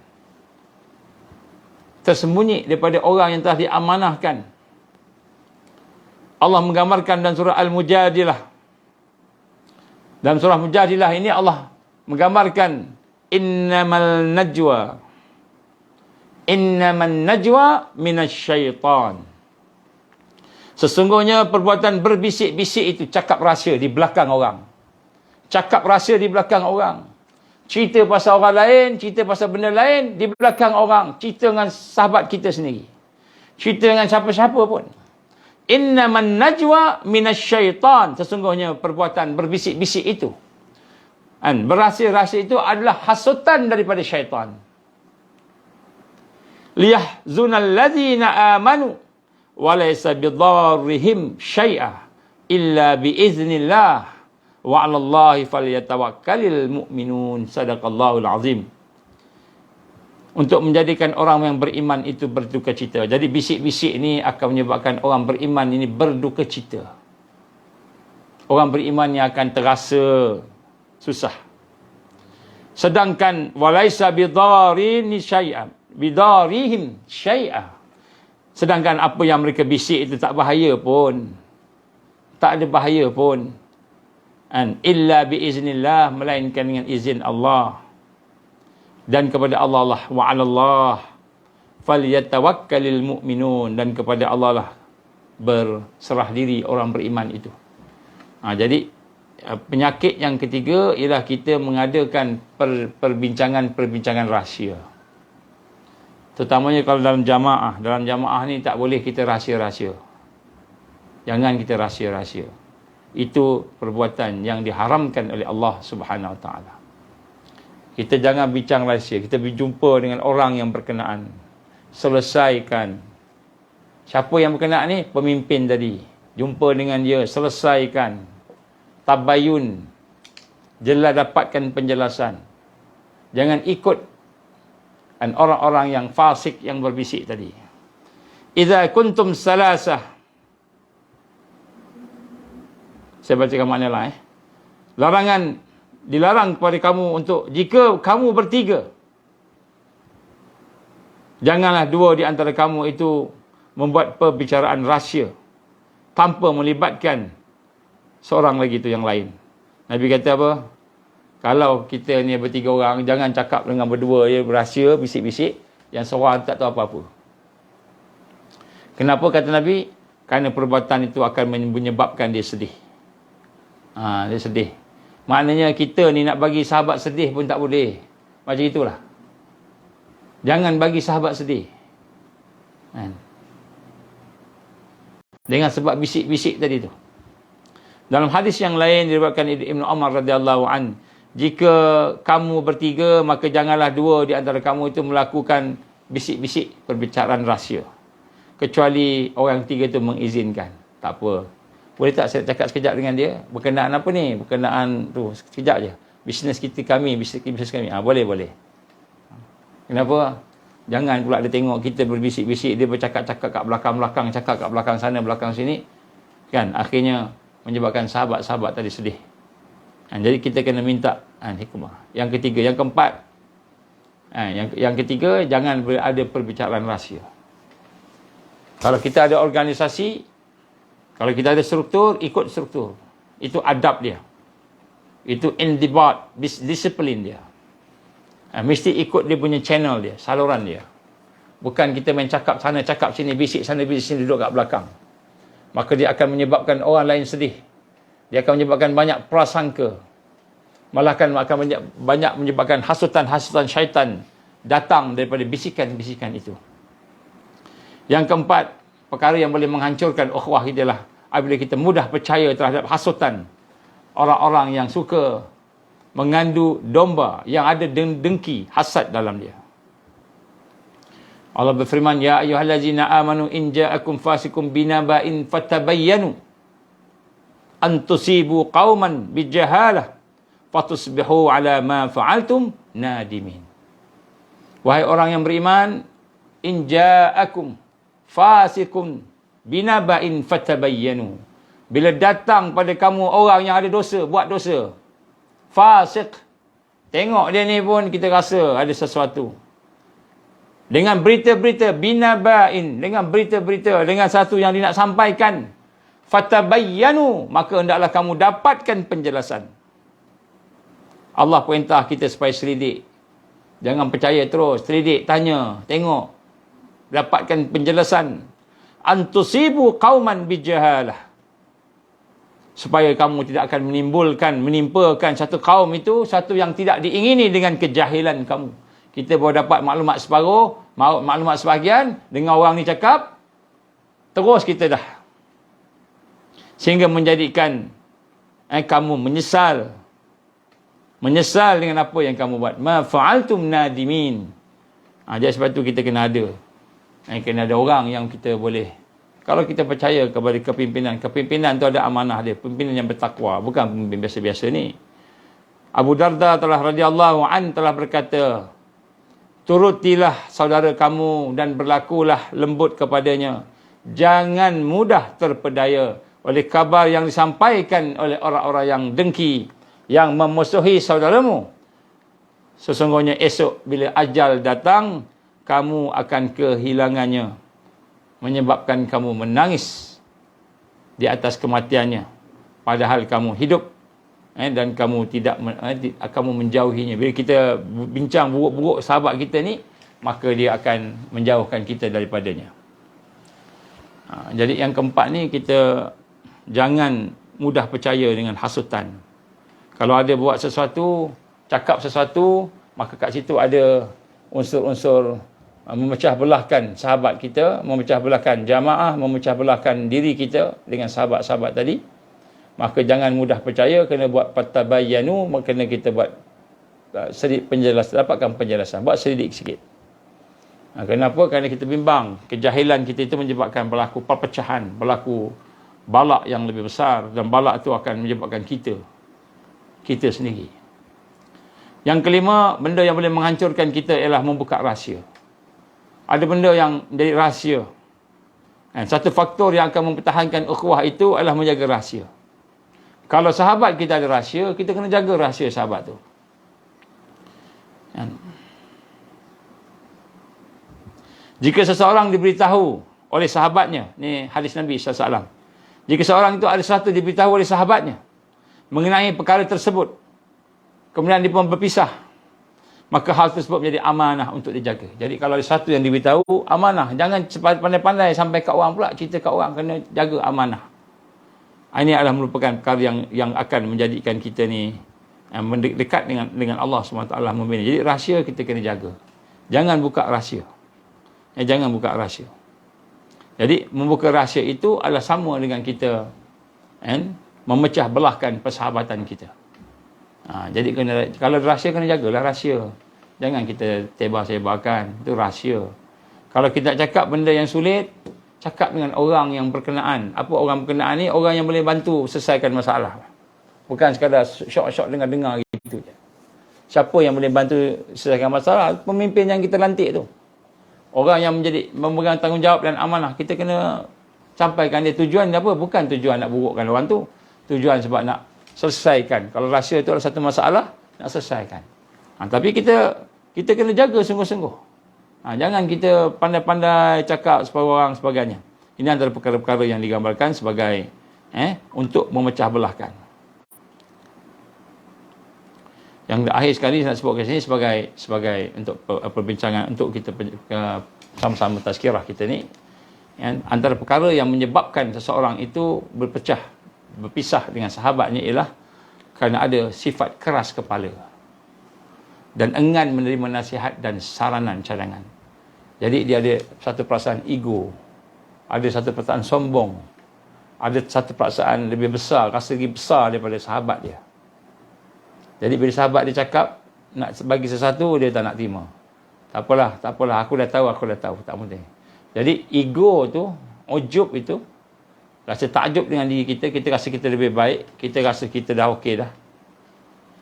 Tersembunyi daripada orang yang telah diamanahkan. Allah menggambarkan dalam surah Al-Mujadilah. Dalam surah Mujadilah ini Allah menggambarkan innamal najwa minasyaitan. Sesungguhnya perbuatan berbisik-bisik itu cakap rahsia di belakang orang. Cakap rahsia di belakang orang. Cerita pasal orang lain, cerita pasal benda lain di belakang orang. Cerita dengan sahabat kita sendiri. Cerita dengan siapa-siapa pun. Innaman najwa minasyaitan. Sesungguhnya perbuatan berbisik-bisik itu, berrahsia-rahsia itu adalah hasutan daripada syaitan. Liyahzunal ladzina amanu wa laysa bidarrihim syai'a illa biiznillah wa 'alallahi falyatawakkalul mu'minun. Sadaqallahul azim. Untuk menjadikan orang yang beriman itu berduka cita. Jadi bisik-bisik ini akan menyebabkan orang beriman ini berduka cita. Orang beriman yang akan terasa susah. Sedangkan walaisa bidarini syai'an, bidarihim syai'a. Sedangkan apa yang mereka bisik itu tak bahaya pun. Tak ada bahaya pun. Illa biiznillah, melainkan dengan izin Allah. Dan kepada Allah lah, wa 'alallah falyatawakkalul mu'minun, dan kepada Allah lah berserah diri orang beriman itu. Jadi penyakit yang ketiga ialah kita mengadakan perbincangan-perbincangan rahsia. Terutamanya kalau dalam jamaah. Dalam jamaah ni tak boleh kita rahsia-rahsia. Jangan kita rahsia-rahsia. Itu perbuatan yang diharamkan oleh Allah Subhanahu Wa Taala. Kita jangan bincang rahsia. Kita berjumpa dengan orang yang berkenaan. Selesaikan. Siapa yang berkenaan ni? Pemimpin tadi. Jumpa dengan dia. Selesaikan. Tabayun. Jelas dapatkan penjelasan. Jangan ikut orang-orang yang fasik yang berbisik tadi. Idza kuntum salasah. Saya bacakan makna lain. Larangan. Dilarang kepada kamu untuk, jika kamu bertiga, janganlah dua di antara kamu itu membuat perbicaraan rahsia tanpa melibatkan seorang lagi itu yang lain. Nabi kata apa? Kalau kita ni bertiga orang, jangan cakap dengan berdua ya, berahsia, bisik-bisik, yang seorang tak tahu apa-apa. Kenapa kata Nabi? Kerana perbuatan itu akan menyebabkan dia sedih. Dia sedih. Maknanya kita ni nak bagi sahabat sedih pun tak boleh. Macam itulah. Jangan bagi sahabat sedih. Dengan sebab bisik-bisik tadi tu. Dalam hadis yang lain diriwayatkan Ibnu Umar radhiyallahu an, jika kamu bertiga, maka janganlah dua di antara kamu itu melakukan bisik-bisik perbicaraan rahsia. Kecuali orang tiga itu mengizinkan. Tak apa. Boleh tak saya cakap sekejap dengan dia? Berkenaan apa ni? Berkenaan tu, sekejap je. Bisnes kami. Boleh. Kenapa? Jangan pula dia tengok kita berbisik-bisik, dia bercakap-cakap kat belakang-belakang, cakap kat belakang sana, belakang sini. Kan? Akhirnya menyebabkan sahabat-sahabat tadi sedih. Jadi kita kena minta hikmah. Yang ketiga. Yang keempat. Yang ketiga, jangan ada perbicaraan rahsia. Kalau kita ada organisasi, kalau kita ada struktur, ikut struktur. Itu adab dia. Itu indibat, disiplin dia. Mesti ikut dia punya channel dia, saluran dia. Bukan kita main cakap sana, cakap sini, bisik sana, bisik sini, duduk kat belakang. Maka dia akan menyebabkan orang lain sedih. Dia akan menyebabkan banyak prasangka. Malahkan akan banyak menyebabkan hasutan-hasutan syaitan datang daripada bisikan-bisikan itu. Yang keempat, perkara yang boleh menghancurkan ukhuwah kita lah apabila kita mudah percaya terhadap hasutan orang-orang yang suka mengandu domba yang ada dengki, hasad dalam dia. Allah berfirman, ya ayyuhallazina amanu in ja'akum fasikum binaba'in fatabayyanu an tusibu qauman bijahalah fatusbihu ala ma fa'altum nadimin. Wahai orang yang beriman, in ja'akum fasikum binaba'in fatabayyanu. Bila datang pada kamu orang yang ada dosa, buat dosa, fasik, tengok dia ni pun kita rasa ada sesuatu. Dengan berita-berita, binaba'in, dengan berita-berita, dengan satu yang dia nak sampaikan, fatabayyanu, maka hendaklah kamu dapatkan penjelasan. Allah perintah kita supaya selidik. Jangan percaya terus, selidik, tanya, tengok, dapatkan penjelasan. Antusibu qauman bijahalah, supaya kamu tidak akan menimpakan satu kaum itu satu yang tidak diingini dengan kejahilan kamu. Kita baru dapat maklumat separuh, maklumat sebahagian, dengan orang ni cakap, terus kita dah sehingga menjadikan kamu menyesal dengan apa yang kamu buat. Ma fa'altum nadimin. Jadi sebab tu kita kena ada orang yang kita boleh, kalau kita percaya kepada kepimpinan tu ada amanah dia, pimpinan yang bertakwa, bukan pemimpin biasa-biasa ni. Abu Darda radhiyallahu an telah berkata, turutilah saudara kamu dan berlakulah lembut kepadanya. Jangan mudah terpedaya oleh kabar yang disampaikan oleh orang-orang yang dengki, yang memusuhi saudaramu. Sesungguhnya esok bila ajal datang, kamu akan kehilangannya, menyebabkan kamu menangis di atas kematiannya, padahal kamu hidup, dan kamu kamu menjauhinya. Bila kita bincang buruk-buruk sahabat kita ni, maka dia akan menjauhkan kita daripadanya. Jadi yang keempat ni, kita jangan mudah percaya dengan hasutan. Kalau ada buat sesuatu, cakap sesuatu, maka kat situ ada unsur-unsur memecah belahkan sahabat kita, memecah belahkan jamaah, memecah belahkan diri kita dengan sahabat-sahabat tadi. Maka jangan mudah percaya, kena buat patabayyanu, kena kita buat sedikit penjelasan, dapatkan penjelasan, buat sedikit sikit. Kenapa? Kerana kita bimbang, kejahilan kita itu menyebabkan berlaku perpecahan, berlaku balak yang lebih besar, dan balak itu akan menyebabkan kita sendiri. Yang kelima, benda yang boleh menghancurkan kita ialah membuka rahsia. Ada benda yang menjadi rahsia. Satu faktor yang akan mempertahankan ukhuwah itu adalah menjaga rahsia. Kalau sahabat kita ada rahsia, kita kena jaga rahsia sahabat tu. Jika seseorang diberitahu oleh sahabatnya, ni hadis Nabi SAW, jika seorang itu ada sesuatu diberitahu oleh sahabatnya mengenai perkara tersebut, kemudian dia pun berpisah, maka hal tersebut menjadi amanah untuk dijaga. Jadi kalau ada sesuatu yang diberitahu, amanah. Jangan pandai-pandai sampai kat orang pula, cerita kat orang, kena jaga amanah. Ini adalah merupakan perkara yang akan menjadikan kita ni mendekat dengan Allah SWT membina. Jadi rahsia kita kena jaga. Jangan buka rahsia. Jangan buka rahsia. Jadi membuka rahsia itu adalah sama dengan kita memecah belahkan persahabatan kita. Jadi kalau rahsia, kena jagalah rahsia. Jangan kita tebar-sebarkan. Itu rahsia. Kalau kita cakap benda yang sulit, cakap dengan orang yang berkenaan. Apa orang berkenaan ni? Orang yang boleh bantu selesaikan masalah. Bukan sekadar syok-syok dengar-dengar gitu je. Siapa yang boleh bantu selesaikan masalah? Pemimpin yang kita lantik tu. Orang yang memegang tanggungjawab dan amanah. Kita kena sampaikan dia tujuan apa? Bukan tujuan nak burukkan orang tu. Tujuan sebab nak selesaikan. Kalau rahsia itu adalah satu masalah, nak selesaikan. Tapi kita kena jaga sungguh-sungguh. Jangan kita pandai-pandai cakap supaya orang sebagainya. Ini antara perkara-perkara yang digambarkan sebagai untuk memecah belahkan. Yang akhir sekali saya nak sebut kat sini sebagai untuk perbincangan, untuk kita sama-sama tazkirah kita ni. Antara perkara yang menyebabkan seseorang itu berpisah dengan sahabatnya ialah kerana ada sifat keras kepala dan enggan menerima nasihat dan saranan cadangan. Jadi dia ada satu perasaan ego, ada satu perasaan sombong, ada satu perasaan lebih besar, rasa lebih besar daripada sahabat dia. Jadi bila sahabat dia cakap nak bagi sesuatu, dia tak nak terima. Tak apalah, aku dah tahu, tak penting. Jadi ego tu, ujub itu, rasa takjub dengan diri kita, kita rasa kita lebih baik, kita rasa kita dah okey dah.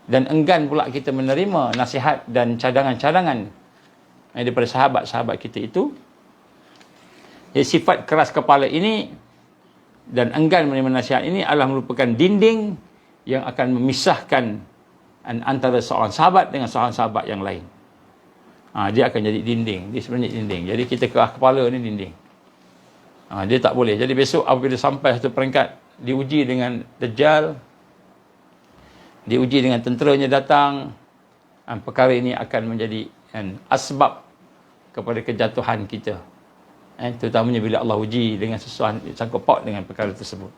Dan enggan pula kita menerima nasihat dan cadangan-cadangan daripada sahabat-sahabat kita itu. Jadi sifat keras kepala ini dan enggan menerima nasihat ini adalah merupakan dinding yang akan memisahkan antara seorang sahabat dengan seorang sahabat yang lain. Dia akan jadi dinding. Dia sebenarnya dinding. Jadi kita keras kepala ni dinding. Dia tak boleh. Jadi besok apabila sampai satu peringkat, diuji dengan Dajjal, diuji dengan tenteranya datang, perkara ini akan menjadi asbab kepada kejatuhan kita. Terutamanya bila Allah uji dengan sesuatu sangkut paut dengan perkara tersebut.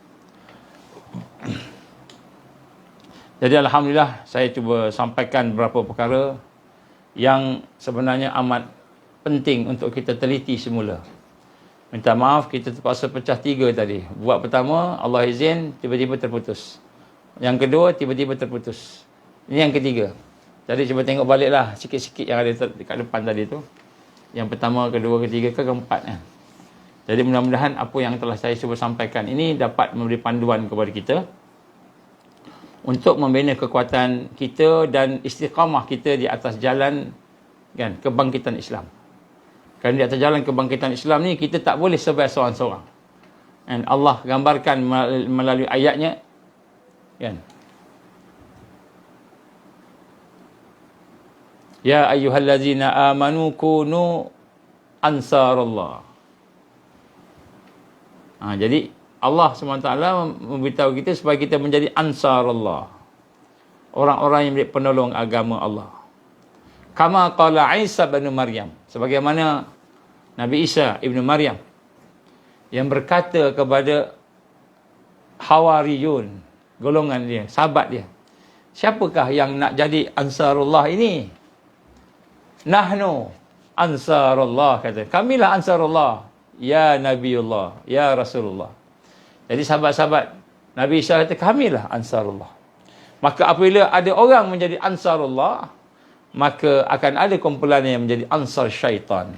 Jadi alhamdulillah saya cuba sampaikan beberapa perkara yang sebenarnya amat penting untuk kita teliti semula. Minta maaf, kita terpaksa pecah 3 tadi. Buat pertama, Allah izin, tiba-tiba terputus. Yang kedua, tiba-tiba terputus. Ini yang ketiga. Jadi cuba tengok baliklah sikit-sikit yang ada dekat depan tadi tu. Yang pertama, kedua, ketiga, keempat. Jadi mudah-mudahan apa yang telah saya cuba sampaikan ini dapat memberi panduan kepada kita untuk membina kekuatan kita dan istiqamah kita di atas jalan kan kebangkitan Islam. Kerana di atas jalan kebangkitan Islam ni kita tak boleh survive seorang-seorang. Dan Allah gambarkan melalui ayatnya kan. Ya ayyuhallazina amanu kunu ansarallah. Jadi Allah SWT memberitahu kita supaya kita menjadi ansarallah. Orang-orang yang menjadi penolong agama Allah. Kama qala Isa bin Maryam. Sebagaimana Nabi Isa ibn Maryam yang berkata kepada Hawariyun, golongan dia, sahabat dia, siapakah yang nak jadi ansarullah ini? Nahnu ansarullah, kata. Kamilah ansarullah, ya Nabiullah, ya Rasulullah. Jadi sahabat-sahabat Nabi Isa kata, kamilah ansarullah. Maka apabila ada orang menjadi ansarullah, maka akan ada kumpulan yang menjadi ansar syaitan.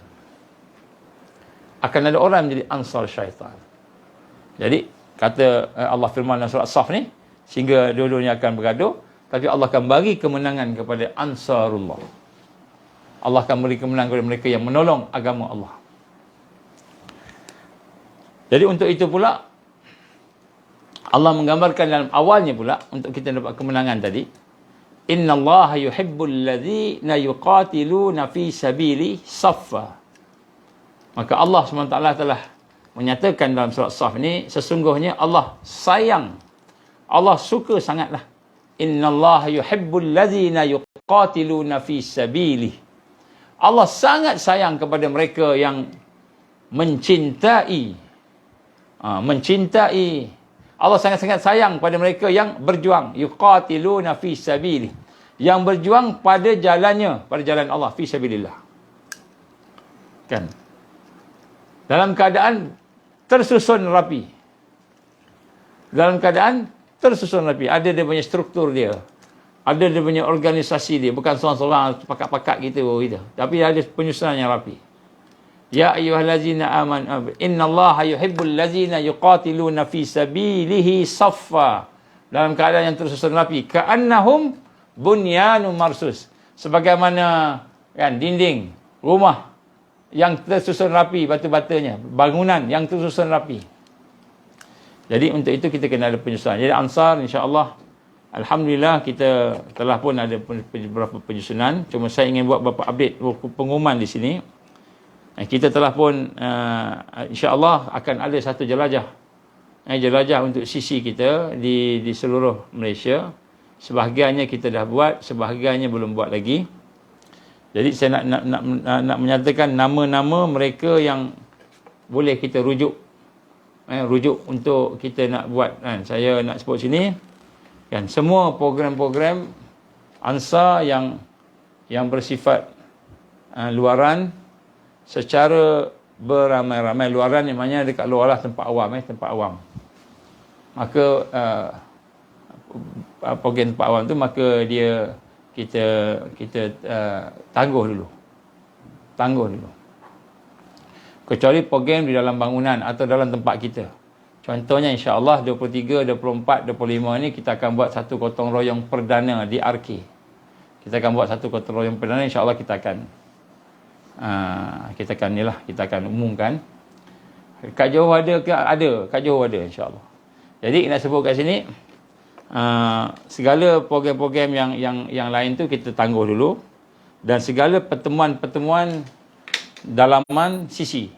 Akan ada orang menjadi ansar syaitan. Jadi kata Allah firman dalam surah As-Saff ni, sehingga dua-duanya akan bergaduh, tapi Allah akan bagi kemenangan kepada ansarullah. Allah akan beri kemenangan kepada mereka yang menolong agama Allah. Jadi untuk itu pula Allah menggambarkan dalam awalnya pula untuk kita dapat kemenangan tadi, innallaha yuhibbul ladzina yuqatiluna fi sabili saffa. Maka Allah SWT telah menyatakan dalam surah As-Saff ni, sesungguhnya Allah sayang, Allah suka sangatlah. Innallaha yuhibbul ladzina yuqatiluna fi sabili. Allah sangat sayang kepada mereka yang mencintai. Allah sangat-sangat sayang pada mereka yang berjuang. Yuqatiluna fi sabili. Yang berjuang pada jalannya, pada jalan Allah, fi sabilillah. Kan? Dalam keadaan tersusun rapi. Dalam keadaan tersusun rapi. Ada dia punya struktur dia. Ada dia punya organisasi dia. Bukan seorang-seorang pakat-pakat gitu. Tapi ada penyusunan yang rapi. Ya ayyuhallazina amanu innallaha yuhibbul ladzina yuqatiluna fi sabilihi saffa. Dalam keadaan yang tersusun rapi. Ka'annahum bunyanun marsus. Sebagaimana kan dinding rumah yang tersusun rapi, batu-batanya, bangunan yang tersusun rapi. Jadi untuk itu kita kena ada penyusunan. Jadi Ansar insya-Allah, alhamdulillah kita telah pun ada beberapa penyusunan. Cuma saya ingin buat beberapa update pengumuman di sini. Kita telah pun insya-Allah akan ada satu jelajah untuk sisi kita di seluruh Malaysia. Sebahagiannya kita dah buat, sebahagiannya belum buat lagi. Jadi saya nak menyatakan nama-nama mereka yang boleh kita rujuk. Rujuk untuk kita nak buat kan. Saya nak sebut sini kan, semua program-program Ansar yang bersifat luaran secara beramai-ramai. Luaran ni maknanya dekat luar lah, tempat awam tempat awam. Maka program tempat awam tu, maka dia kita tangguh dulu. Kecuali program di dalam bangunan atau dalam tempat kita. Contohnya insya-Allah 23, 24, 25 ni kita akan buat satu gotong royong perdana di RK. Kita akan buat satu gotong royong perdana, insya-Allah kita akan umumkan. Kat Johor ada ke? Ada, kat Johor ada insya-Allah. Jadi nak sebut kat sini, segala program-program yang lain tu kita tangguh dulu, dan segala pertemuan-pertemuan dalaman sisi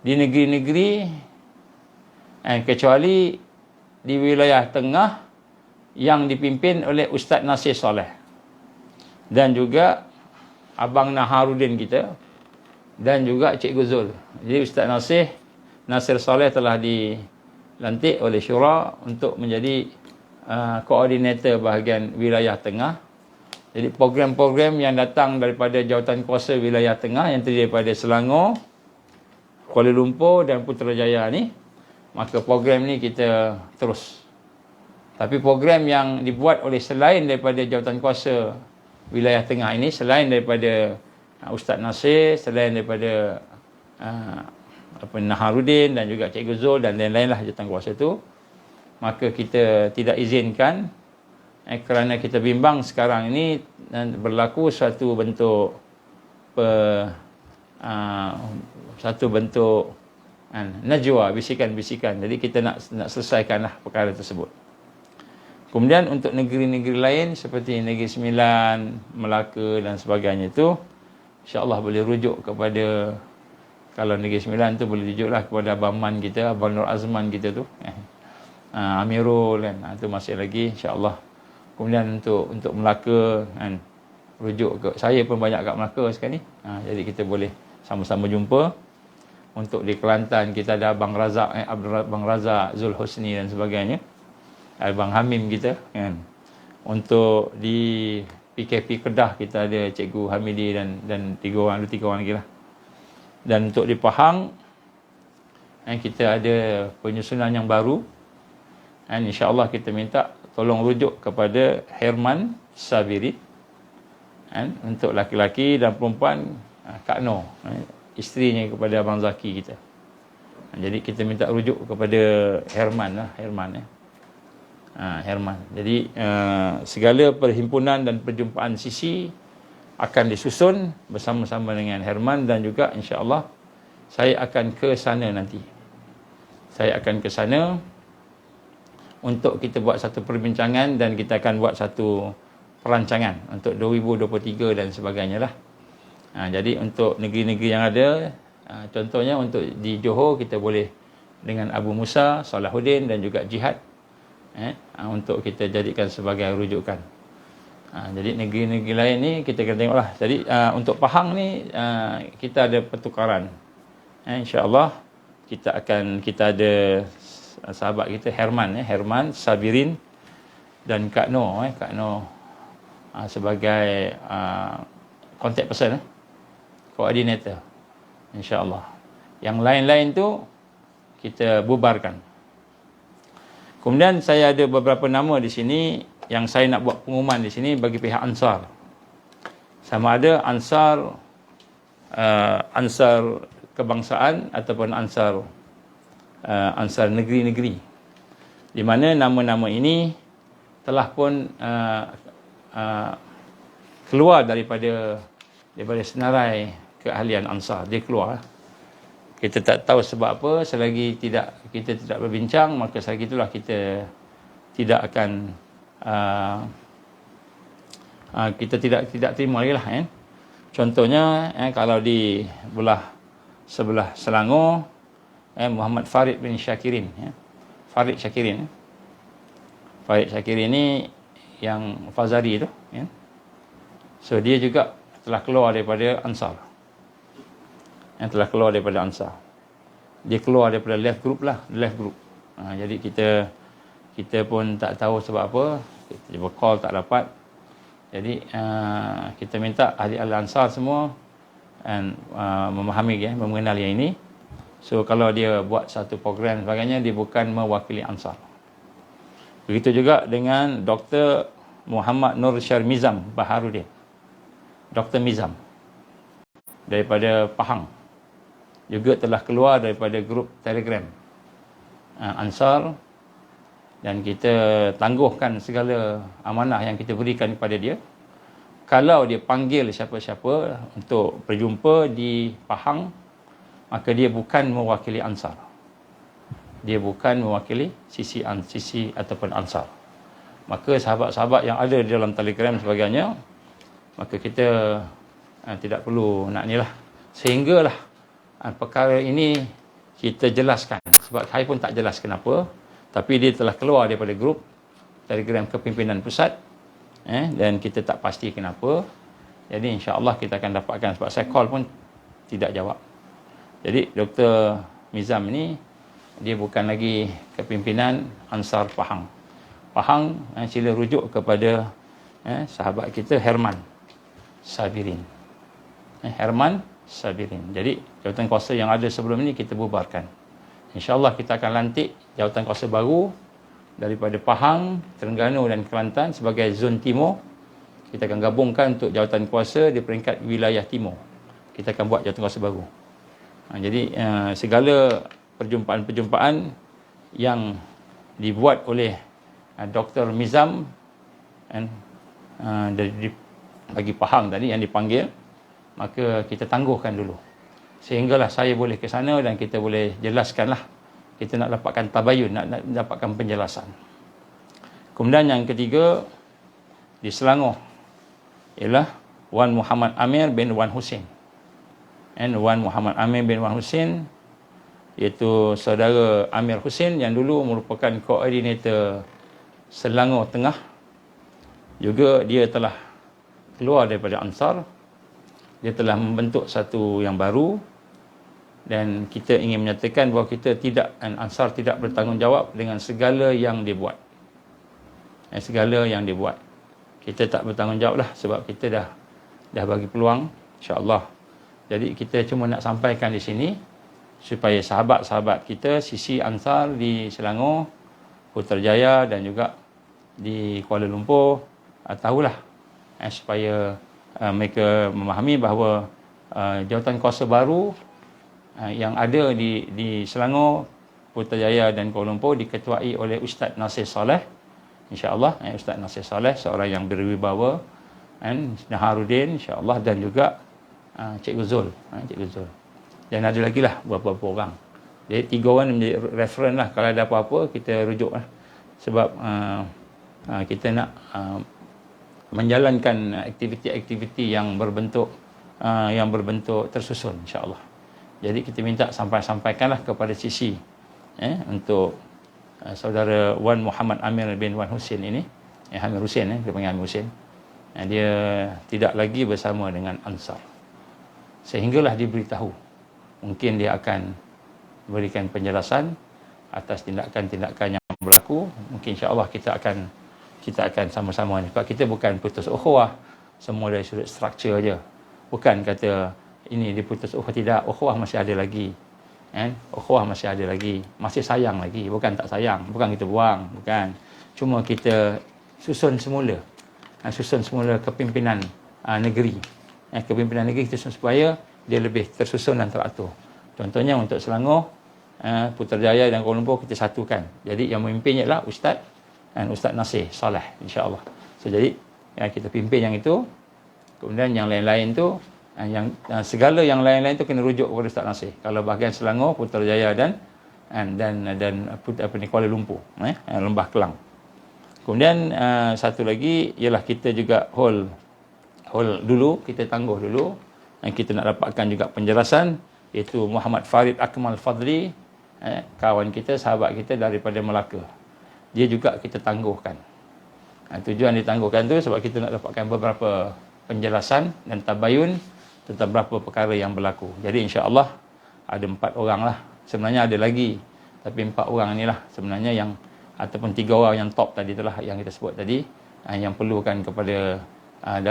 di negeri-negeri kecuali di wilayah tengah yang dipimpin oleh Ustaz Nasir Soleh dan juga Abang Naharuddin kita dan juga Cikgu Zul. Jadi Ustaz Nasir Soleh telah dilantik oleh Syura untuk menjadi koordinator bahagian wilayah tengah. Jadi program-program yang datang daripada jawatan kuasa wilayah tengah yang terdiri daripada Selangor, Kuala Lumpur dan Putrajaya ni, maka program ni kita terus. Tapi program yang dibuat oleh selain daripada Jawatankuasa Wilayah Tengah ini, selain daripada Ustaz Nasir, selain daripada Naharuddin dan juga Cikgu Zul dan lain-lain lah Jawatankuasa tu, maka kita tidak izinkan kerana kita bimbang sekarang ini berlaku satu bentuk najwa, bisikan-bisikan. Jadi kita nak selesaikanlah perkara tersebut. Kemudian untuk negeri-negeri lain seperti Negeri Sembilan, Melaka dan sebagainya itu, insya-Allah boleh rujuk kepada, kalau Negeri Sembilan tu boleh rujuklah kepada Abang Man kita, Abang Nur Azman kita tu, Amirul kan, tu masih lagi insya-Allah. Kemudian untuk Melaka kan, rujuk ke, saya pun banyak kat Melaka sekarang ni. Jadi kita boleh sama-sama jumpa. Untuk di Kelantan kita ada Abang Razak, Abang Razak, Zul Husni dan sebagainya. Abang Hamim kita kan. Untuk di PKP Kedah kita ada Cikgu Hamidi dan tiga orang lagi lah. Dan untuk di Pahang kita ada penyusunan yang baru. InsyaAllah kita minta tolong rujuk kepada Herman Sabiri. Untuk laki-laki dan perempuan Kak Noh, isterinya kepada Abang Zaki kita. Jadi kita minta rujuk kepada Herman lah, Herman. Jadi segala perhimpunan dan perjumpaan sisi akan disusun bersama-sama dengan Herman, dan juga insya-Allah saya akan ke sana nanti. Saya akan ke sana untuk kita buat satu perbincangan dan kita akan buat satu perancangan untuk 2023 dan sebagainya lah. Jadi untuk negeri-negeri yang ada, contohnya untuk di Johor kita boleh dengan Abu Musa, Salahuddin dan juga Jihad, untuk kita jadikan sebagai rujukan. Jadi negeri-negeri lain ni kita kena tengoklah. Jadi untuk Pahang ni kita ada pertukaran. InsyaAllah kita ada sahabat kita Herman Sabirin dan Kak Noh, sebagai contact person, coordinator, insya-Allah. Yang lain-lain tu kita bubarkan. Kemudian saya ada beberapa nama di sini yang saya nak buat pengumuman di sini bagi pihak Ansar. Sama ada Ansar kebangsaan ataupun Ansar negeri-negeri, di mana nama-nama ini telah pun keluar daripada senarai keahlian Ansar. Dia keluar. Kita tak tahu sebab apa, selagi kita tidak berbincang, maka selagi itulah kita tidak akan kita tidak terima lagi lah. Contohnya kalau di sebelah Selangor, Muhammad Farid bin Syakirin, Farid Syakirin ni yang Fazari tu, so dia juga telah keluar daripada Ansar. Dia keluar daripada left group. Jadi kita pun tak tahu sebab apa, kita cuba call tak dapat. Jadi kita minta ahli-ahli Ansar semua memahami, mengenal yang ini. So kalau dia buat satu program sebagainya, dia bukan mewakili Ansar. Begitu juga dengan Dr. Muhammad Nur Syarmizam Baharudin, Dr. Mizam daripada Pahang, juga telah keluar daripada grup Telegram Ansar, dan kita tangguhkan segala amanah yang kita berikan kepada dia. Kalau dia panggil siapa-siapa untuk berjumpa di Pahang, maka dia bukan mewakili Ansar. Dia bukan mewakili sisi ataupun Ansar. Maka sahabat-sahabat yang ada di dalam Telegram sebagainya, maka kita tidak perlu nak ni lah. Sehinggalah perkara ini kita jelaskan. Sebab saya pun tak jelas kenapa, tapi dia telah keluar daripada grup Telegram Kepimpinan Pusat, dan kita tak pasti kenapa. Jadi insya-Allah kita akan dapatkan, sebab saya call pun tidak jawab. Jadi Dr. Mizam ni dia bukan lagi kepimpinan Ansar Pahang. Sila rujuk kepada sahabat kita Herman Sabirin. Herman Sabirin. Jadi jawatan kuasa yang ada sebelum ini kita bubarkan. InsyaAllah kita akan lantik jawatan kuasa baru daripada Pahang, Terengganu dan Kelantan sebagai zon timur. Kita akan gabungkan untuk jawatan kuasa di peringkat wilayah timur. Kita akan buat jawatan kuasa baru. Jadi segala perjumpaan-perjumpaan yang dibuat oleh Dr. Mizam dari bagi Pahang tadi yang dipanggil, maka kita tangguhkan dulu. Sehinggalah saya boleh ke sana dan kita boleh jelaskanlah. Kita nak dapatkan tabayun, nak dapatkan penjelasan. Kemudian yang ketiga, di Selangor, ialah Wan Muhammad Amir bin Wan Hussein. Wan Muhammad Amir bin Wan Hussein, iaitu saudara Amir Hussein yang dulu merupakan koordinator Selangor Tengah. Juga dia telah keluar daripada Ansar. Dia telah membentuk satu yang baru, dan kita ingin menyatakan bahawa kita tidak, Ansar tidak bertanggungjawab dengan segala yang dia buat. Segala yang dia buat, kita tak bertanggungjawab lah, sebab kita dah bagi peluang, insya-Allah. Jadi kita cuma nak sampaikan di sini supaya sahabat-sahabat kita sisi Ansar di Selangor, Putrajaya dan juga di Kuala Lumpur tahulah, supaya mereka memahami bahawa jawatan kuasa baru yang ada di Selangor, Putrajaya dan Kuala Lumpur diketuai oleh Ustaz Nasir Saleh, insya-Allah. Ustaz Nasir Saleh seorang yang berwibawa, Naharuddin insya-Allah, dan juga Cikgu Zul, Cikgu Zul. Dan ada lagi lah beberapa orang. Jadi 3 orang menjadi reference lah, kalau ada apa-apa kita rujuk lah. Sebab kita nak menjalankan aktiviti-aktiviti yang berbentuk tersusun, insya-Allah. Jadi kita minta sampaikanlah kepada sisi untuk saudara Wan Muhammad Amir bin Wan Hussein ini, Amir Hussein, dia panggil Amir Hussein. Dia tidak lagi bersama dengan Ansar. Sehinggalah diberitahu, mungkin dia akan berikan penjelasan atas tindakan-tindakan yang berlaku. Mungkin insya-Allah kita akan sama-sama ni. Sebab kita bukan putus ukhuwah semua dari sudut struktur aja. Bukan kata ini diputus ukhuwah, tidak. Ukhuwah masih ada lagi. Ukhuwah masih ada lagi. Masih sayang lagi. Bukan tak sayang. Bukan kita buang. Bukan. Cuma kita susun semula. Susun semula kepimpinan negeri. Kepimpinan negeri kita susun supaya dia lebih tersusun dan teratur. Contohnya untuk Selangor, Putrajaya dan Kuala Lumpur kita satukan. Jadi yang memimpinnya ialah Ustaz Nasir Saleh, insya-Allah. So jadi kita pimpin yang itu. Kemudian yang lain-lain tu, segala yang lain-lain tu kena rujuk kepada Ustaz Nasir. Kalau bahagian Selangor, Putrajaya dan Kuala Lumpur, Lembah Kelang. Kemudian satu lagi ialah kita juga hold dulu, kita tangguh dulu, dan kita nak dapatkan juga penjelasan, iaitu Muhammad Farid Akmal Fadli, kawan kita, sahabat kita daripada Melaka. Dia juga kita tangguhkan. Tujuan ditangguhkan tu sebab kita nak dapatkan beberapa penjelasan dan tabayun tentang beberapa perkara yang berlaku. Jadi insya-Allah ada 4 orang lah. Sebenarnya ada lagi, tapi 4 orang inilah sebenarnya yang, ataupun 3 orang yang top tadi itulah yang kita sebut tadi, yang perlukan kepada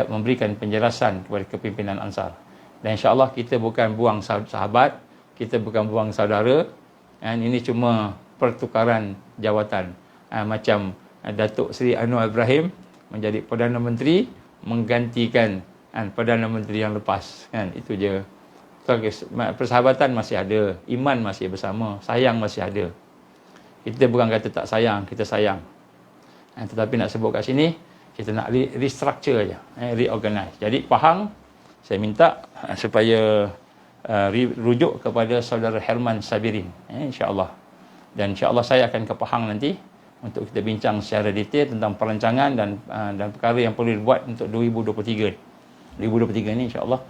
memberikan penjelasan kepada kepimpinan Ansar. Dan insya-Allah kita bukan buang sahabat, kita bukan buang saudara. Ini cuma pertukaran jawatan. Macam Datuk Seri Anwar Ibrahim menjadi Perdana Menteri menggantikan Perdana Menteri yang lepas, itu je. Persahabatan masih ada, iman masih bersama, sayang masih ada. Kita bukan kata tak sayang, kita sayang. Tetapi nak sebut kat sini, kita nak restructure aja, reorganize. Jadi Pahang, saya minta supaya rujuk kepada saudara Herman Sabirin, insya-Allah. Dan insya-Allah saya akan ke Pahang nanti untuk kita bincang secara detail tentang perancangan dan perkara yang perlu dibuat untuk 2023. 2023 ni insya-Allah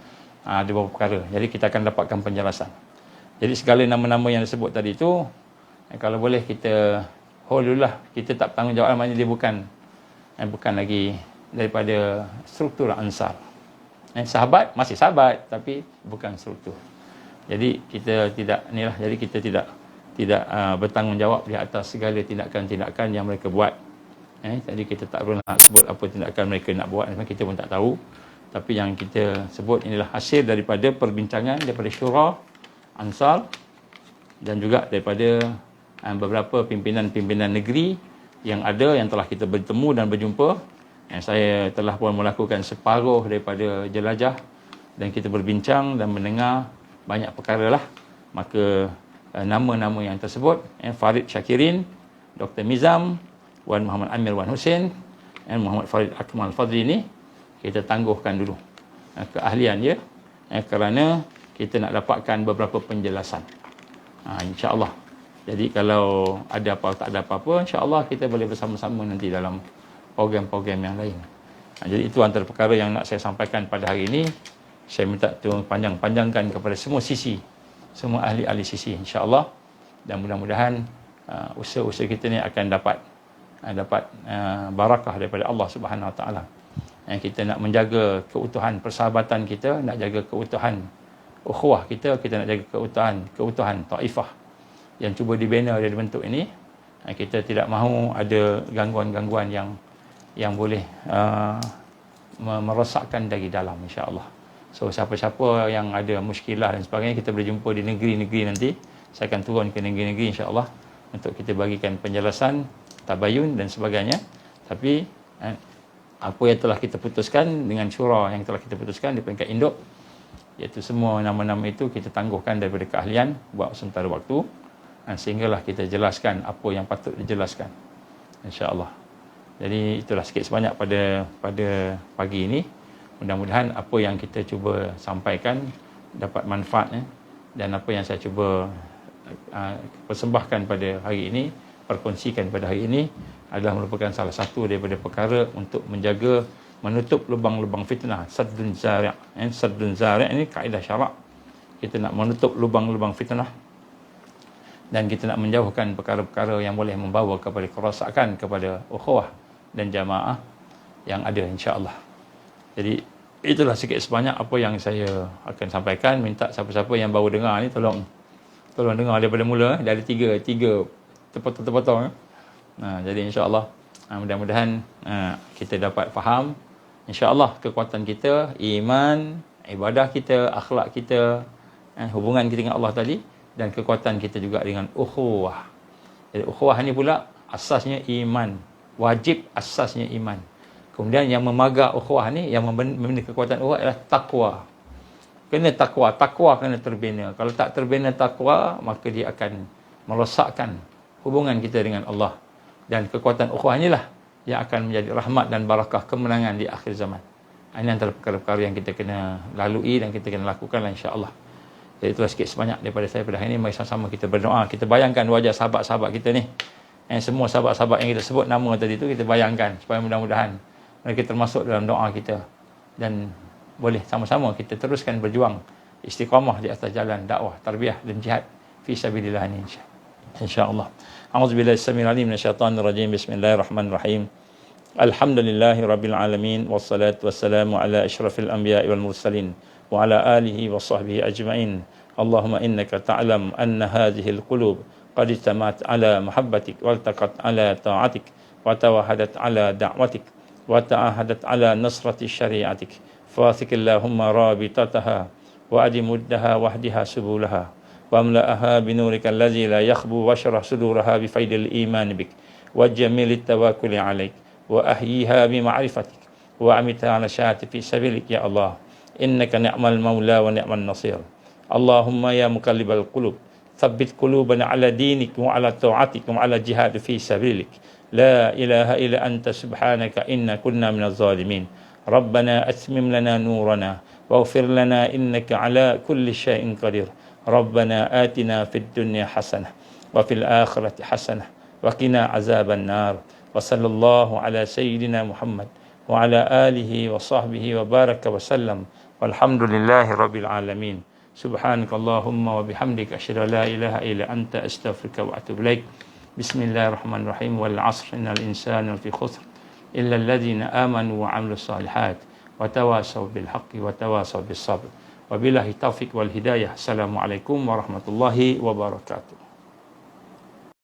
ada beberapa perkara. Jadi kita akan dapatkan penjelasan. Jadi segala nama-nama yang disebut tadi itu, kalau boleh kita hold dululah. Kita tak bertanggungjawab, maknanya dia bukan lagi daripada struktur Ansar. Sahabat masih sahabat, tapi bukan struktur. Jadi kita tidak bertanggungjawab di atas segala tindakan-tindakan yang mereka buat. Jadi kita tak perlu nak sebut apa tindakan mereka nak buat, kita pun tak tahu. Tapi yang kita sebut inilah hasil daripada perbincangan daripada syura Ansar dan juga daripada beberapa pimpinan-pimpinan negeri yang ada, yang telah kita bertemu dan berjumpa. Saya telah pun melakukan separuh daripada jelajah dan kita berbincang dan mendengar banyak perkara lah. Maka nama-nama yang tersebut, Farid Syakirin, Dr. Mizam, Wan Muhammad Amir Wan Hussein, Muhammad Farid Akmal Fadli ni kita tangguhkan dulu keahlian dia, kerana kita nak dapatkan beberapa penjelasan, insya-Allah. Jadi kalau ada apa tak ada apa-apa, insya-Allah kita boleh bersama-sama nanti dalam program-program yang lain. Jadi itu antara perkara yang nak saya sampaikan pada hari ini. Saya minta Tuhan panjang-panjangkan kepada semua sisi, semua ahli-ahli sisi, insya-Allah. Dan mudah-mudahan usaha-usaha kita ni akan dapat barakah daripada Allah Subhanahu Wa Taala. Kita nak menjaga keutuhan persahabatan kita, nak jaga keutuhan ukhuwah kita, kita nak jaga keutuhan taifah yang cuba dibina dari bentuk ini. Kita tidak mahu ada gangguan-gangguan yang boleh merosakkan dari dalam, insya-Allah. So siapa-siapa yang ada muskilah dan sebagainya, kita boleh jumpa di negeri-negeri nanti. Saya akan turun ke negeri-negeri, insya-Allah, untuk kita bagikan penjelasan, tabayun dan sebagainya. Tapi apa yang telah kita putuskan dengan syura yang telah kita putuskan di peringkat induk, iaitu semua nama-nama itu kita tangguhkan daripada keahlian buat sementara waktu, sehinggalah kita jelaskan apa yang patut dijelaskan, insya-Allah. Jadi itulah sikit sebanyak pada pagi ini. Mudah-mudahan apa yang kita cuba sampaikan dapat manfaat, dan apa yang saya cuba persembahkan pada hari ini, perkongsikan pada hari ini, adalah merupakan salah satu daripada perkara untuk menjaga, menutup lubang-lubang fitnah. Saddun zari'. Saddun zari' ini kaedah syarak. Kita nak menutup lubang-lubang fitnah dan kita nak menjauhkan perkara-perkara yang boleh membawa kepada kerosakan kepada ukhuwah dan jamaah yang ada, insya-Allah. Jadi itulah sikit sebanyak apa yang saya akan sampaikan. Minta siapa-siapa yang baru dengar ni tolong dengar daripada mula, dari tiga terpotong-terpotong. Jadi insya-Allah mudah-mudahan kita dapat faham, insya-Allah, kekuatan kita, iman, ibadah kita, akhlak kita, hubungan kita dengan Allah tadi, dan kekuatan kita juga dengan ukhuwah. Jadi ukhuwah ni pula asasnya iman, wajib asasnya iman. Kemudian yang memagar ukhuwah ni, yang membina kekuatan ukhuwah adalah takwa. Kena takwa kena terbina. Kalau tak terbina takwa, maka dia akan merosakkan hubungan kita dengan Allah. Dan kekuatan ukhuwah inilah yang akan menjadi rahmat dan barakah kemenangan di akhir zaman. Ini antara perkara-perkara yang kita kena lalui dan kita kena lakukanlah, insya-Allah. Jadi itulah sikit sebanyak daripada saya pada hari ini. Mari sama-sama kita berdoa. Kita bayangkan wajah sahabat-sahabat kita ni. Semua sahabat-sahabat yang kita sebut nama tadi tu, kita bayangkan supaya mudah-mudahan mereka termasuk dalam doa kita. Dan boleh sama-sama kita teruskan berjuang istiqamah di atas jalan dakwah, tarbiyah dan jihad fi sabilillah ni, insya-Allah. A'udzubillahi samil alim minasyaitonir rajim. Bismillahirrahmanirrahim. Alhamdulillahirabbil alamin, wassalatu wassalamu ala asyrafil anbiya'i wal mursalin wa ala alihi wa sahbihi ajma'in. Allahumma innaka ta'lam anna hadhihi alqulub qad ijtama'at ala mahabbatik wa altaqat ala ta'atik wa tawahadat ala da'watik wa ta'ahadat ala nasrati syari'atik. Fathik Allahumma rabitataha wa adimuddaha wahdiha subulaha واملأها بنورك الذي لا يخبو واشرح صدورها بفيض الإيمان بك وجميل التواكل عليك وأحييها بمعرفتك وأمتها على شهادة في سبيلك يا الله إنك نعم المولى ونعم النصير. اللهم يا مقلب القلوب ثبت قلوبنا على دينك وعلى طاعتك وعلى جهاد في سبيلك. لا إله إلا أنت سبحانك إنا كنا من الظالمين. ربنا أتمم لنا نورنا واغفر لنا إنك على كل شيء قدير. ربنا آتنا في الدنيا حسنة وفي الآخرة حسنة وقنا عذاب النار. وصلى الله على سيدنا محمد وعلى آله وصحبه وبارك وسلم والحمد لله رب العالمين. سبحانك اللهم وبحمدك أشهد أن لا إله إلا أنت أستغفرك وأتوب إليك. بسم الله الرحمن الرحيم. والعصر إن الإنسان لفي خسر إلا الذين آمنوا وعملوا الصالحات وتواصوا بالحق وتواصوا بالصبر. Wabillahi taufiq wal hidayah. Assalamualaikum warahmatullahi wabarakatuh.